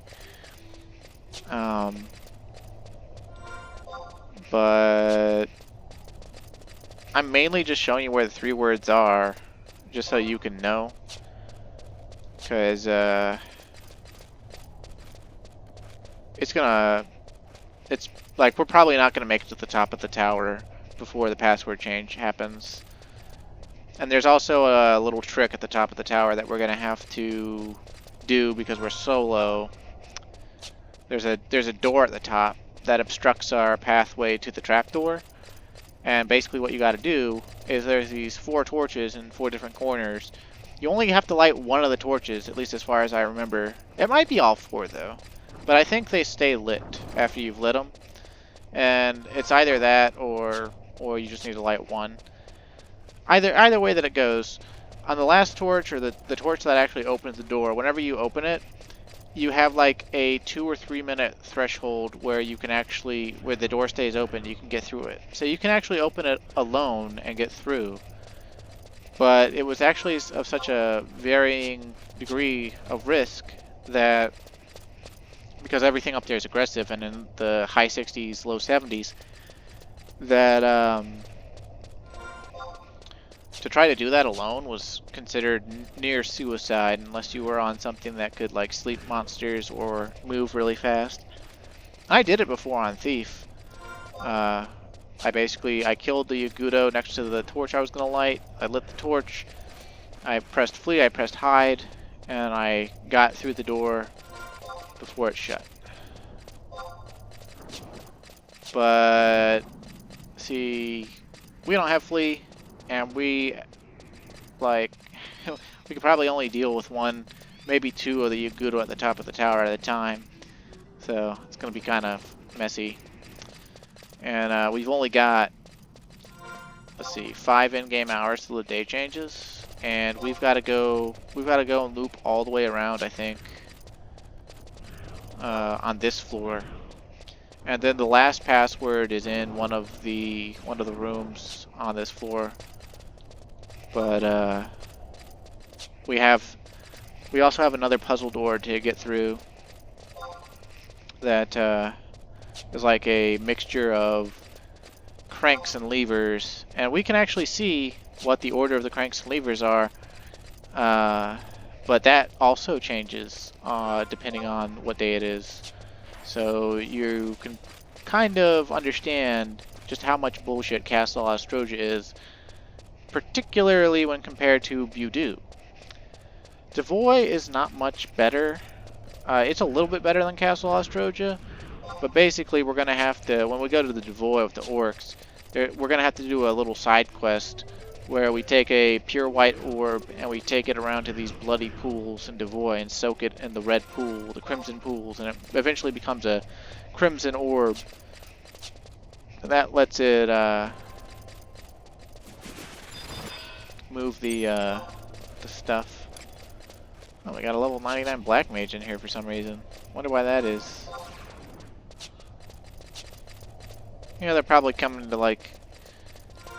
But I'm mainly just showing you where the 3 words are just so you can know, because it's like we're probably not gonna make it to the top of the tower before the password change happens. And there's also a little trick at the top of the tower that we're gonna have to do because we're so low. There's a door at the top that obstructs our pathway to the trapdoor. And basically what you gotta do is there's these 4 torches in 4 different corners. You only have to light one of the torches, at least as far as I remember. It might be all 4 though, but I think they stay lit after you've lit them. And it's either that or you just need to light one. Either way that it goes, on the last torch or the torch that actually opens the door, whenever you open it, you have like a 2 or 3 minute threshold where you can actually, where the door stays open, you can get through it. So you can actually open it alone and get through. But it was actually of such a varying degree of risk that, because everything up there is aggressive and in the high 60s, low 70s, that to try to do that alone was considered near suicide unless you were on something that could like sleep monsters or move really fast. I did it before on Thief. I killed the Yagudo next to the torch I was gonna light. I lit the torch. I pressed flee, I pressed hide, and I got through the door before it shut. But see, we don't have flee. And we could probably only deal with 1, maybe 2 of the Yagudo at the top of the tower at a time. So it's going to be kind of messy. And we've only got, let's see, 5 in-game hours till the day changes. And we've got to go and loop all the way around, I think, on this floor. And then the last password is in one of the rooms on this floor. But we also have another puzzle door to get through that is like a mixture of cranks and levers, and we can actually see what the order of the cranks and levers are, but that also changes depending on what day it is. So you can kind of understand just how much bullshit Castle Ostroja is, particularly when compared to Budu. Devoy is not much better. It's a little bit better than Castle Ostroja, but basically we're going to have to, when we go to the Devoy with the orcs, we're going to have to do a little side quest where we take a pure white orb and we take it around to these bloody pools in Devoy and soak it in the red pool, the crimson pools, and it eventually becomes a crimson orb. And that lets it move the stuff. Oh, we got a level 99 black mage in here for some reason. Wonder why that is. You know, they're probably coming to like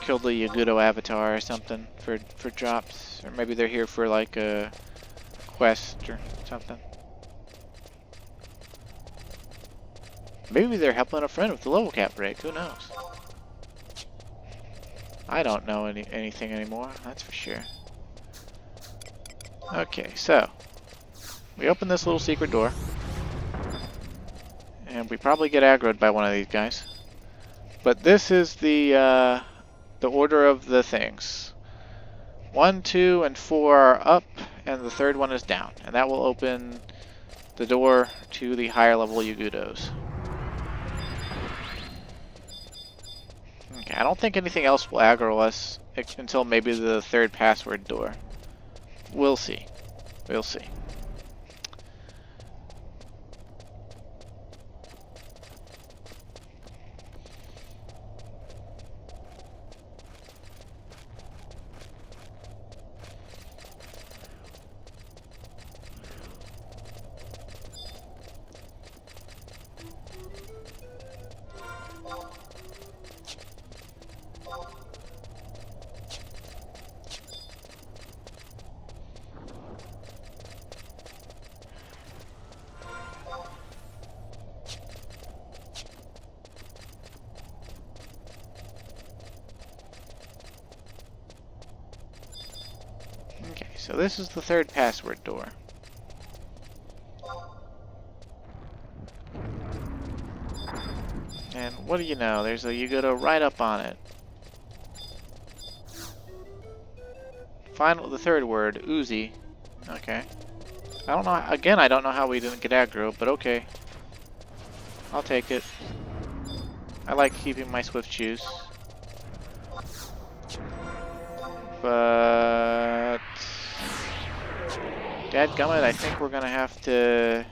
kill the Yagudo avatar or something for drops, or maybe they're here for like a quest or something. Maybe they're helping a friend with the level cap break. Who knows? I don't know anything anymore. That's for sure. Okay, so we open this little secret door, and we probably get aggroed by one of these guys. But this is the order of the things. 1, 2, and 4 are up, and the third one is down, and that will open the door to the higher level Yagudos. Okay, I don't think anything else will aggro us until maybe the third password door. We'll see. We'll see. Okay, so this is the third password door. And what do you know? There's a Yagudo right up on it. The third word, Uzi. Okay. I don't know, again, I don't know how we didn't get aggro, but okay. I'll take it. I like keeping my swift shoes. But dadgummit, I think we're gonna have to...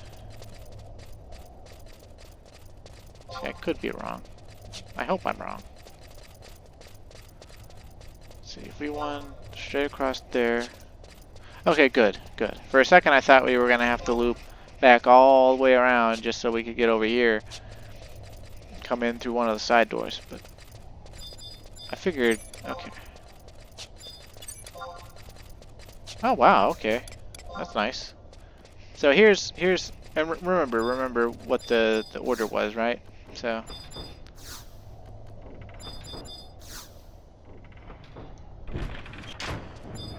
See, I could be wrong. I hope I'm wrong. Let's see, if we won straight across there... Okay, good, good. For a second I thought we were gonna have to loop back all the way around just so we could get over here. Come in through one of the side doors, but... I figured... Okay. Oh wow, okay. That's nice. So here's and remember what the order was, right? So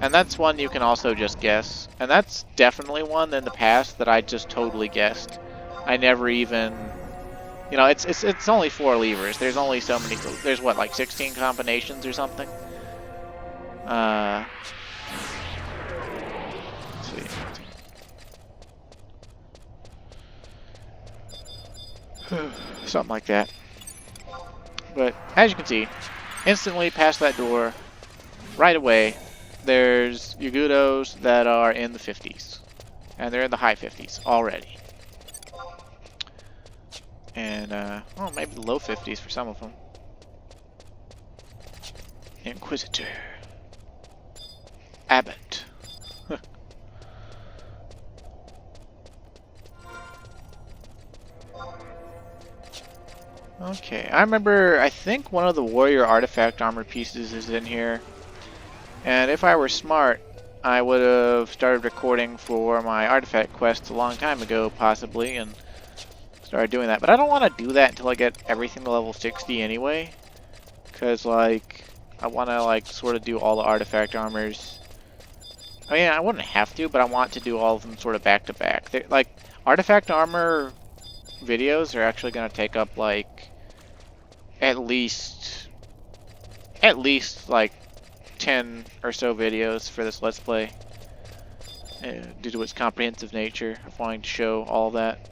and that's one you can also just guess. And that's definitely one in the past that I just totally guessed. I never even, you know, it's only 4 levers. There's only so many. There's what, like 16 combinations or something. Let's see. Something like that. But as you can see, instantly past that door, right away, there's Yagudos that are in the 50s. And they're in the high 50s already. And, well, maybe the low 50s for some of them. Inquisitor. Abbot. Okay, I think one of the warrior artifact armor pieces is in here. And if I were smart, I would have started recording for my artifact quest a long time ago, possibly, and started doing that. But I don't want to do that until I get everything to level 60 anyway. Because, like, I want to, like, sort of do all the artifact armors. I mean, I wouldn't have to, but I want to do all of them sort of back to back. Like, artifact armor videos are actually going to take up, like, at least, like, 10 or so videos for this Let's Play. Due to its comprehensive nature of wanting to show all of that.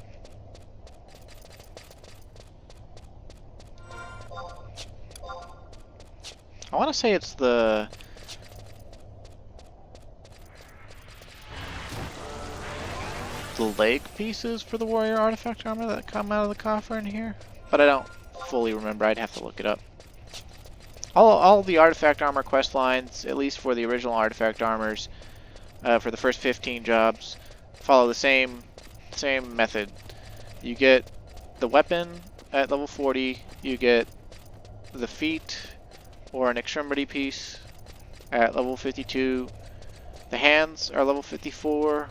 I want to say it's the leg pieces for the warrior artifact armor that come out of the coffer in here, but I don't fully remember. I'd have to look it up. All the artifact armor quest lines, at least for the original artifact armors, for the first 15 jobs. Follow the same method. You get the weapon at level 40. You get the feet or an extremity piece at level 52. The hands are level 54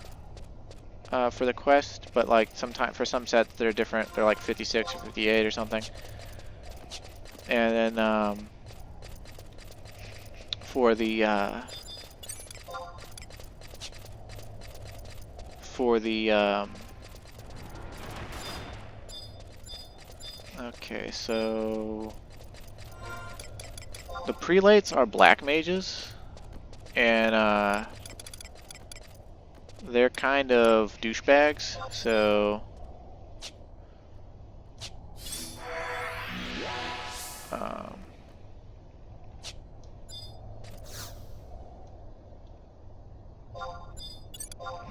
for the quest, but like for some sets they're different. They're like 56 or 58 or something. And then for the okay, so the prelates are black mages, and they're kind of douchebags, so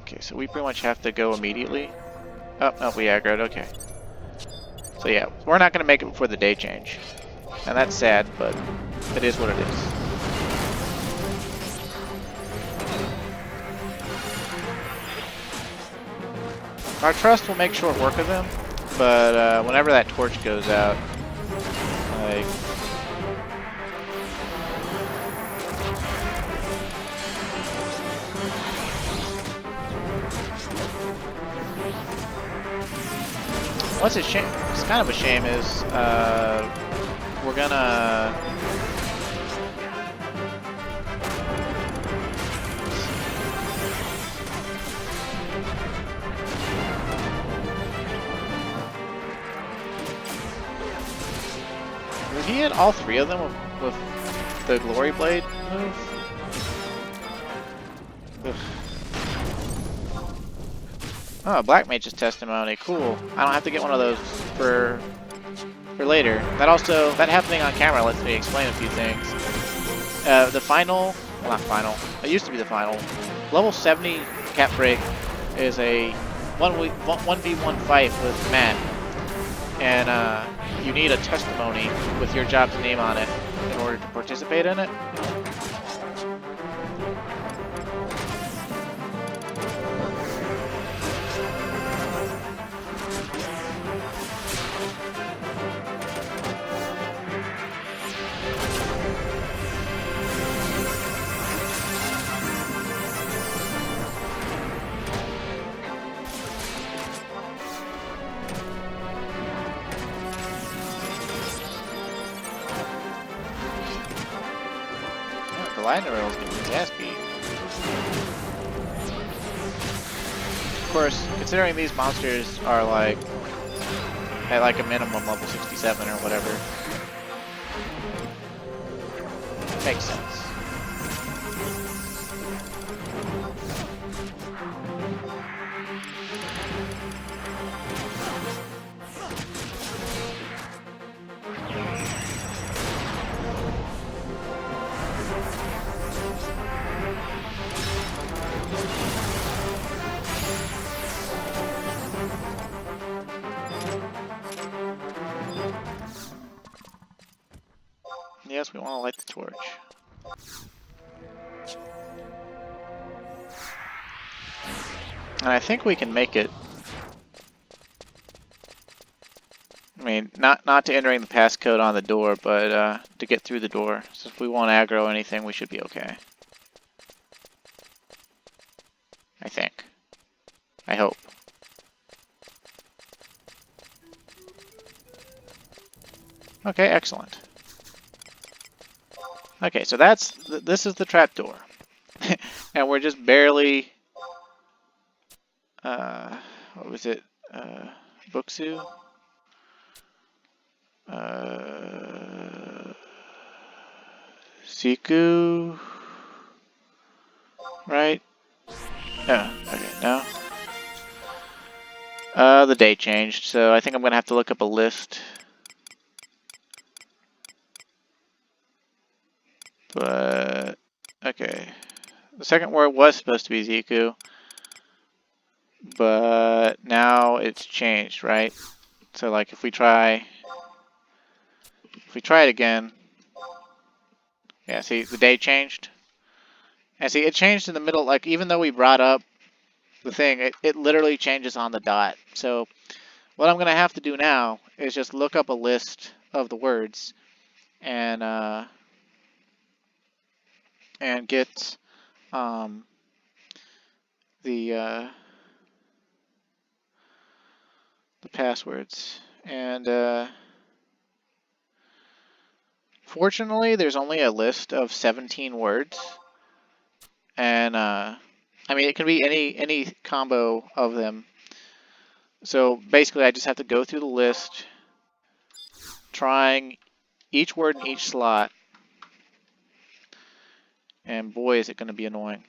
okay, so we pretty much have to go immediately. Oh, no, we aggroed, okay. So yeah, we're not going to make it before the day change. And that's sad, but it is what it is. Our trust will make short work of them, but whenever that torch goes out, like... What's a shame? It's kind of a shame is we're gonna. Did he hit all three of them with the Glory Blade move? Ugh. Oh, Black Mage's testimony. Cool. I don't have to get one of those for later. That happening on camera lets me explain a few things. The final, well, not final. It used to be the final. Level 70 Cap Break is a 1v1 fight with Matt, and you need a testimony with your job's name on it in order to participate in it. The lightning rail is getting his ass beat. Of course, considering these monsters are like at like a minimum level 67 or whatever, it makes sense. Yes, we want to light the torch. And I think we can make it. I mean, not to entering the passcode on the door, but to get through the door. So if we won't aggro anything, we should be okay. I think. I hope. Okay, excellent. Okay, so this is the trapdoor. And we're just barely... what was it? Buksu? Siku? Right? Oh, okay, no. The day changed, so I think I'm gonna have to look up a list. But, okay. The second word was supposed to be Ziku, but now it's changed, right? So like if we try it again, yeah, see, the day changed, And see, it changed in the middle, like even though we brought up the thing, it literally changes on the dot. So what I'm gonna have to do now is just look up a list of the words and get the passwords. And fortunately, there's only a list of 17 words, and I mean it can be any combo of them. So basically, I just have to go through the list, trying each word in each slot, and boy, is it going to be annoying.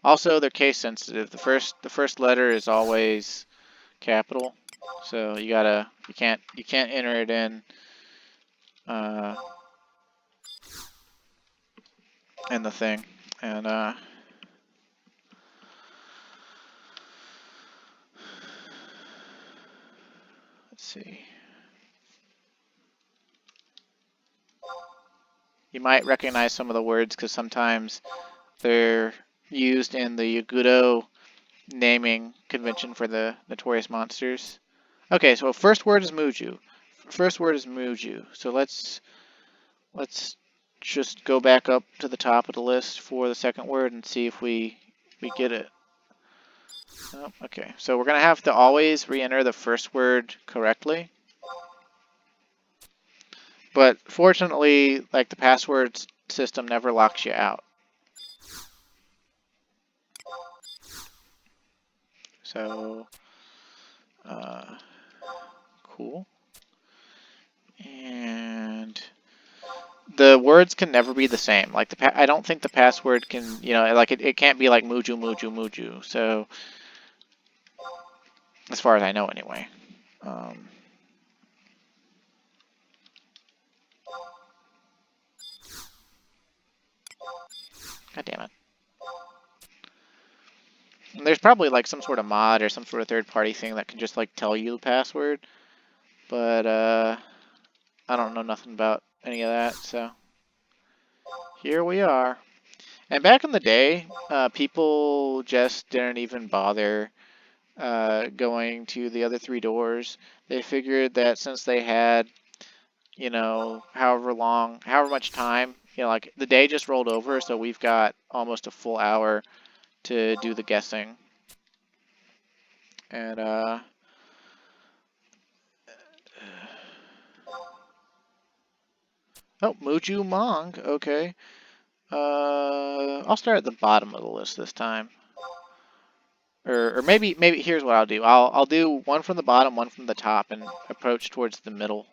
Also, they're case sensitive. The first letter is always capital, so you can't enter it in the thing. And let's see. You might recognize some of the words because sometimes they're used in the Yagudo naming convention for the notorious monsters. Okay, so first word is Muju. First word is Muju. So let's just go back up to the top of the list for the second word and see if we get it. Oh, okay, so we're gonna have to always re-enter the first word correctly. But fortunately, like the password system never locks you out. So, cool. And the words can never be the same. Like I don't think the password can, like it can't be like Muju, Muju, Muju. So, as far as I know anyway. God damn it. And there's probably like some sort of mod or some sort of third-party thing that can just like tell you the password. But I don't know nothing about any of that, so here we are. And back in the day, people just didn't even bother going to the other three doors. They figured that since they had, however much time, like the day just rolled over, so we've got almost a full hour to do the guessing. And oh, Muju Mong, okay. I'll start at the bottom of the list this time. Or maybe here's what I'll do. I'll do one from the bottom, one from the top, and approach towards the middle.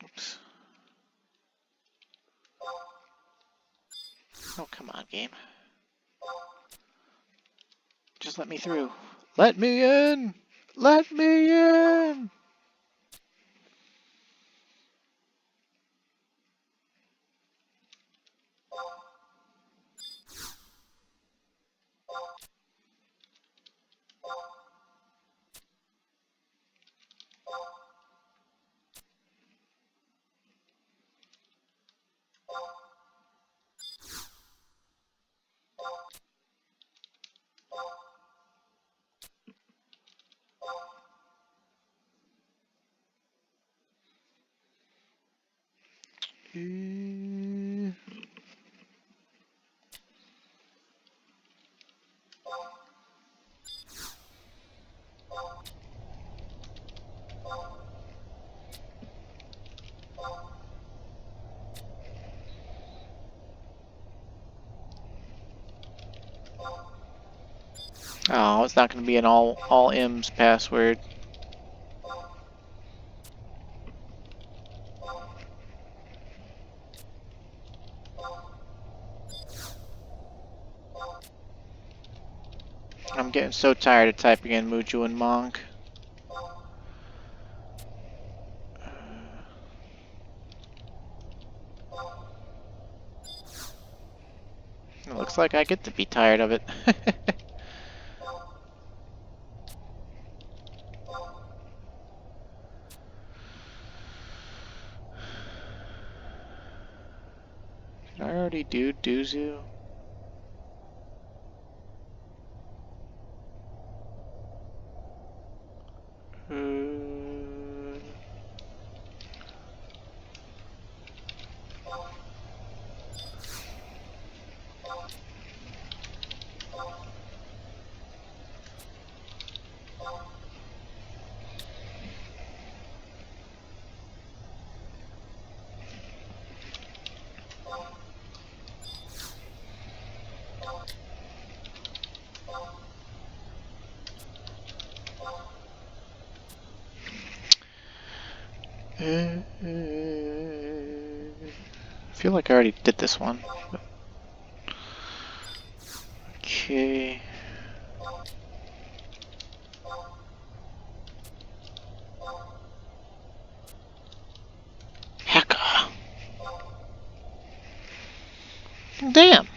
Oops. Oh, come on, game. Just let me through. Let me in! Let me in! Oh, it's not going to be an all M's password. I'm getting so tired of typing in Muju and Monk. It looks like I get to be tired of it. Did I already do Duzu? I feel like I already did this one. Okay. Hecka. Damn.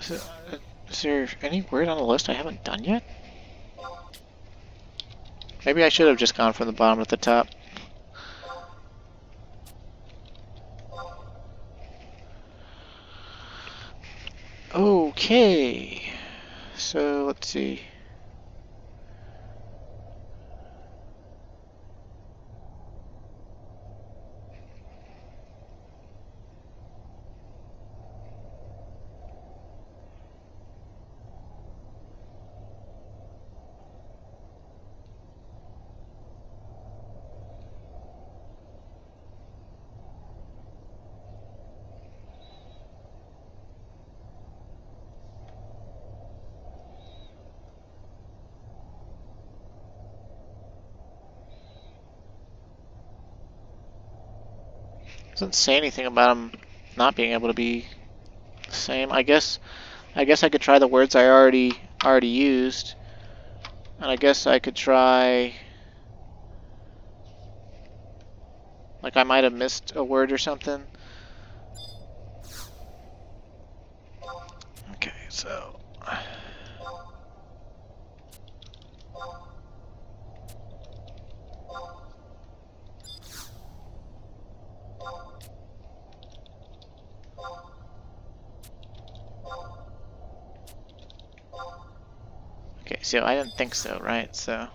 Is there any word on the list I haven't done yet? Maybe I should have just gone from the bottom to the top. Okay. So let's see. Doesn't say anything about them not being able to be the same. I guess I could try the words I already used, and I guess I could try. Like I might have missed a word or something. Okay, so. Okay, so I didn't think so, right? So.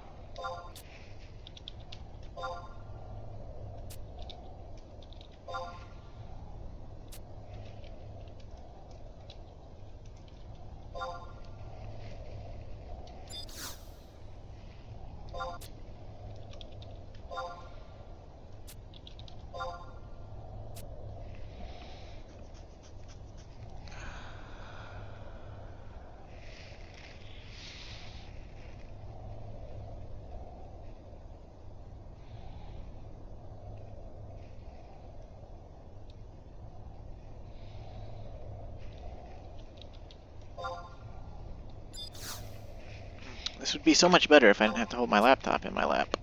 This would be so much better if I didn't have to hold my laptop in my lap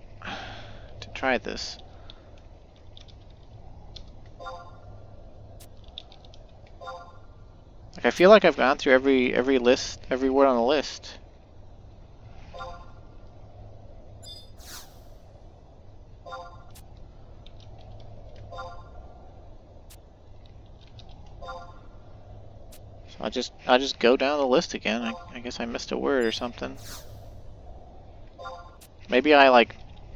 to try this. Like I feel like I've gone through every list, every word on the list. So I'll just go down the list again. I guess I missed a word or something. Maybe I like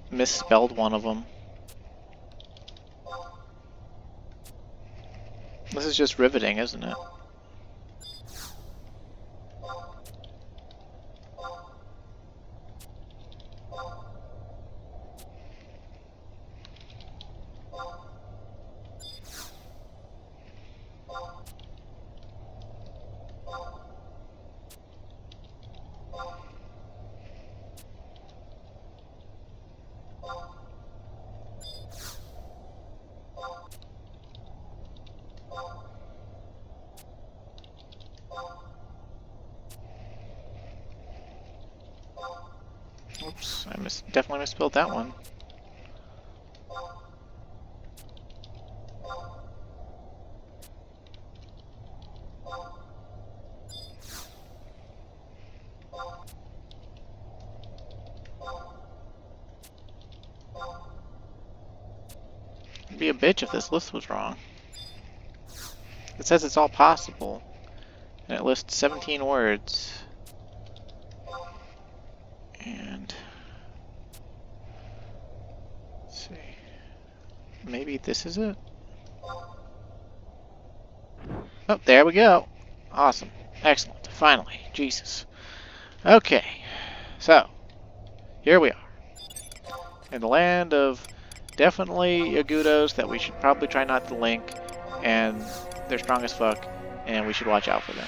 misspelled one of them. This is just riveting, isn't it? Oops, I definitely misspelled that one. I'd be a bitch if this list was wrong. It says it's all possible, and it lists 17 words. And let's see, maybe this is it? Oh, there we go. Awesome. Excellent. Finally. Jesus. Okay. So, here we are. In the land of definitely Yagudos that we should probably try not to link, and they're strong as fuck, and we should watch out for them.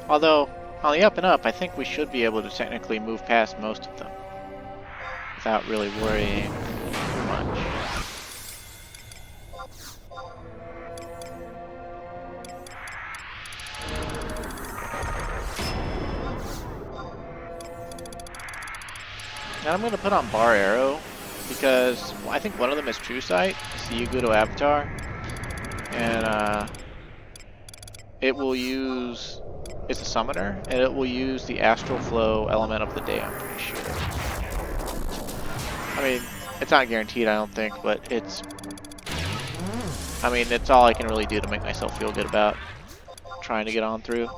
Although, on the up and up, I think we should be able to technically move past most of them without really worrying too much. And I'm going to put on Bar Arrow because I think one of them is True Sight, it's the Yagudo avatar, and it will use... It's a summoner, and it will use the Astral Flow element of the day, I'm pretty sure. I mean, it's not guaranteed, I don't think, but it's... I mean, it's all I can really do to make myself feel good about trying to get on through.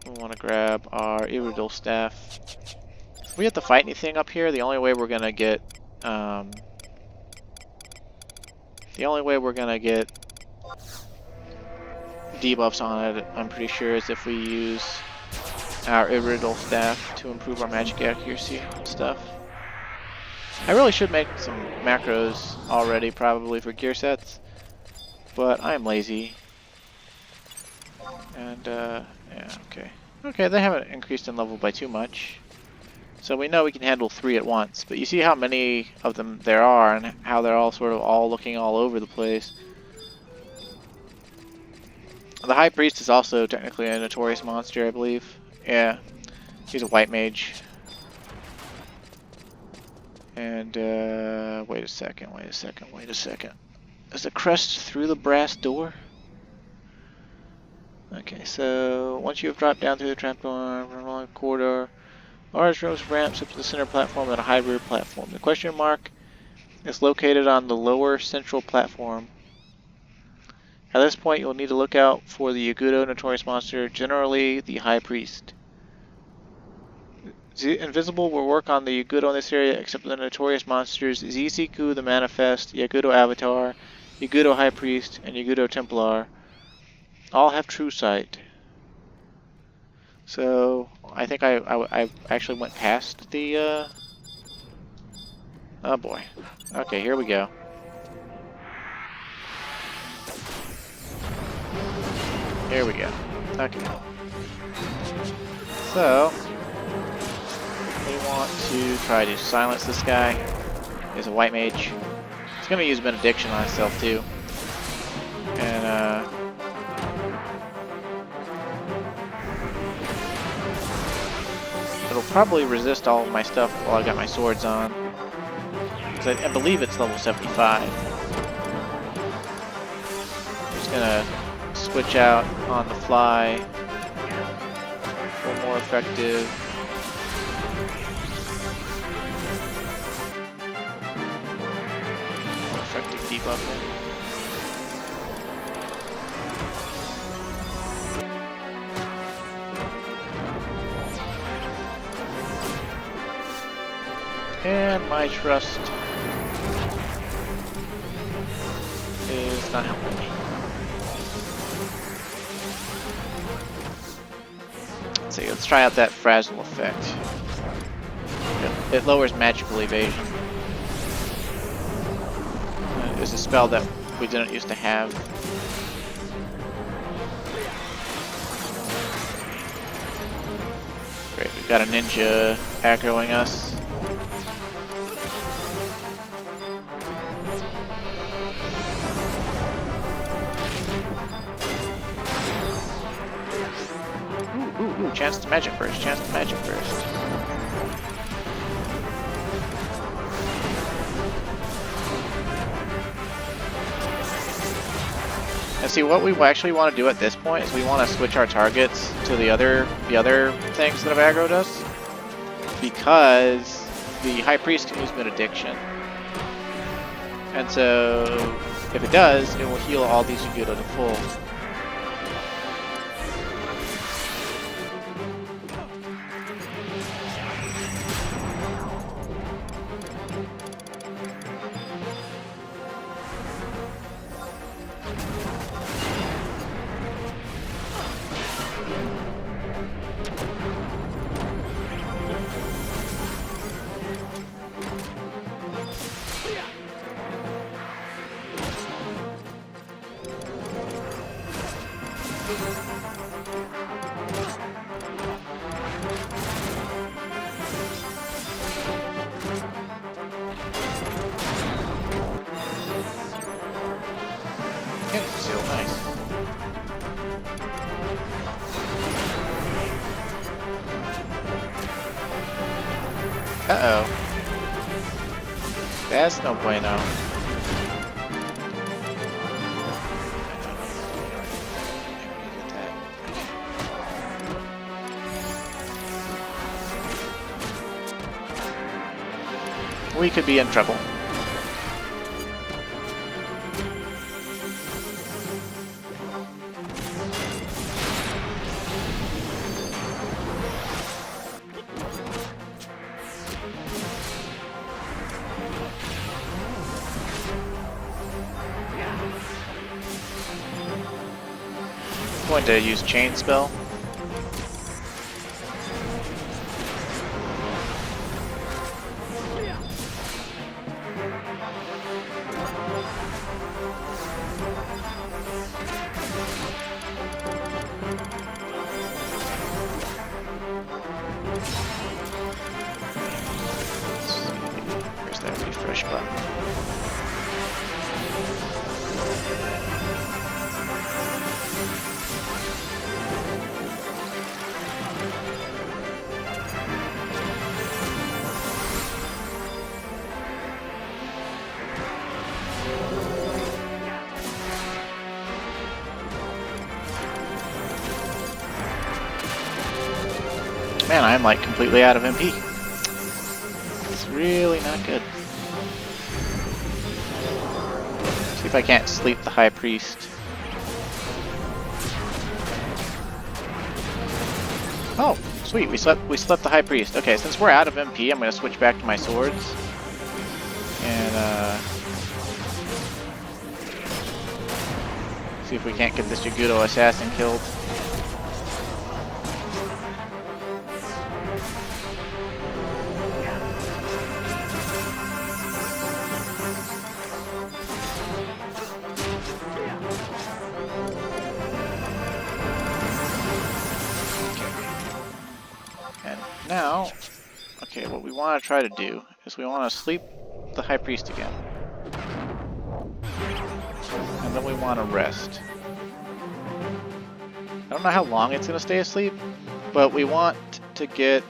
We want to grab our Iridal Staff. If we have to fight anything up here, the only way we're gonna get... debuffs on it, I'm pretty sure, is if we use our Iridal Staff to improve our magic accuracy and stuff. I really should make some macros already, probably, for gear sets, but I'm lazy. And, yeah, okay. Okay, they haven't increased in level by too much. So we know we can handle 3 at once, but you see how many of them there are, and how they're all sort of all looking all over the place. The High Priest is also technically a notorious monster, I believe. Yeah, he's a white mage. And, wait a second. There's a crest through the brass door? Okay, so once you have dropped down through the trapdoor, along the corridor, large rows of ramps up to the center platform and a high rear platform. The question mark is located on the lower central platform. At this point, you'll need to look out for the Yagudo Notorious Monster, generally the High Priest. Invisible will work on the Yagudo in this area, except for the Notorious Monsters Ziziku the Manifest, Yagudo Avatar, Yagudo High Priest, and Yagudo Templar. All have True Sight. So, I think I actually went past the, oh boy. Okay, here we go. Here we go. Okay. So, we want to try to silence this guy. He's a white mage. He's going to use Benediction on himself too. And, it'll probably resist all of my stuff while I got my swords on. Because I believe it's level 75. I'm just going to switch out on the fly for more effective debuffing. And my trust is not helping me. So let's try out that Frazzle effect. It lowers magical evasion. It's a spell that we didn't used to have. Great, we've got a ninja aggroing us. Ooh, chance to magic burst, chance to magic burst. And see, what we actually want to do at this point is we want to switch our targets to the other things that have aggroed us, because the High Priest can use Benediction. And so, if it does, it will heal all these Yugudo to full. Uh-oh. That's no bueno. We could be in trouble. I'm going to use Chain Spell. Where's that refresh button? Man, I'm like completely out of MP. It's really not good. See if I can't sleep the High Priest. Oh, sweet, we slept the High Priest. Okay, since we're out of MP, I'm gonna switch back to my swords. And see if we can't get this Yugudo assassin killed. Now, okay, what we want to try to do is we want to sleep the High Priest again. And then we want to rest. I don't know how long it's going to stay asleep, but we want to get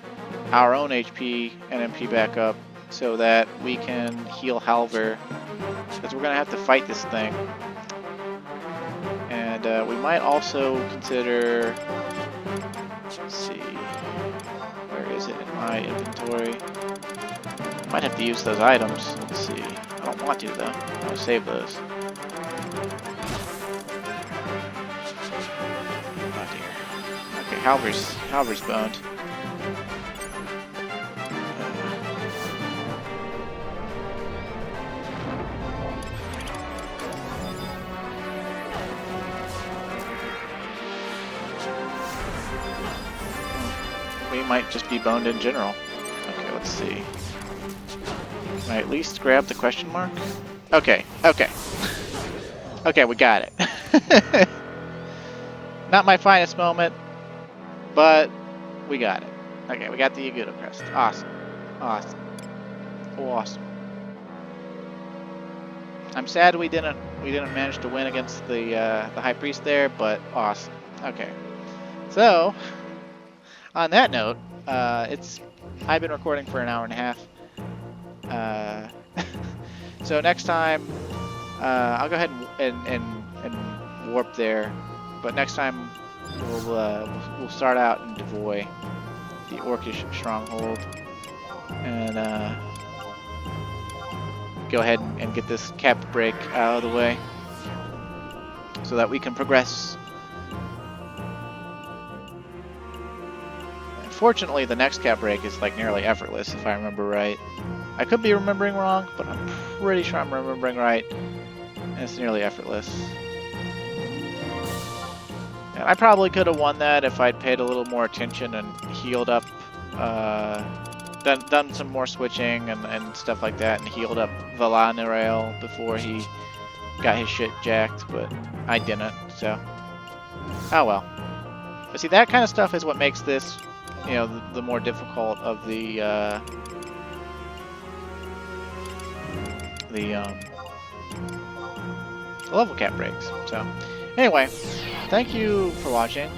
our own HP and MP back up so that we can heal Halver, because we're going to have to fight this thing. And we might also consider, let's see, is it in my inventory? Might have to use those items. Let's see. I don't want to though. I want to save those. Oh dear. Okay, Halver's boned. We might just be boned in general. Okay, let's see. Can I at least grab the question mark? Okay, okay. Okay, we got it. Not my finest moment, but we got it. Okay, we got the Yagudo crest. Awesome. Awesome. Awesome. I'm sad we didn't manage to win against the High Priest there, but awesome. Okay. So, on that note, I've been recording for an hour and a half. So next time, I'll go ahead and warp there, but next time we'll start out in Devoy, the Orcish stronghold, and go ahead and get this cap break out of the way so that we can progress. Unfortunately, the next cap break is like nearly effortless, if I remember right. I could be remembering wrong, but I'm pretty sure I'm remembering right. And it's nearly effortless. And I probably could have won that if I'd paid a little more attention and healed up, done some more switching and stuff like that, and healed up Valanirail before he got his shit jacked, but I didn't, so. Oh well. But see, that kind of stuff is what makes this, you know, the more difficult of the level cap breaks. So, anyway, thank you for watching,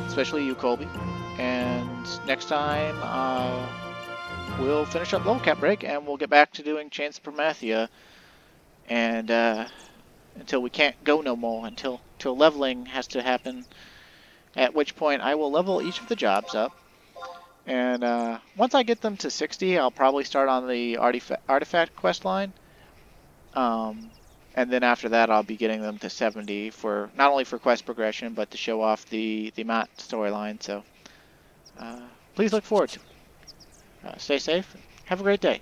especially you, Colby. And next time, we'll finish up level cap break, and we'll get back to doing Chains of Promathia, and until we can't go no more, until leveling has to happen. At which point, I will level each of the jobs up. And once I get them to 60, I'll probably start on the artifact quest line. And then after that, I'll be getting them to 70 for not only for quest progression, but to show off the Matt storyline. So please look forward to it. Stay safe. Have a great day.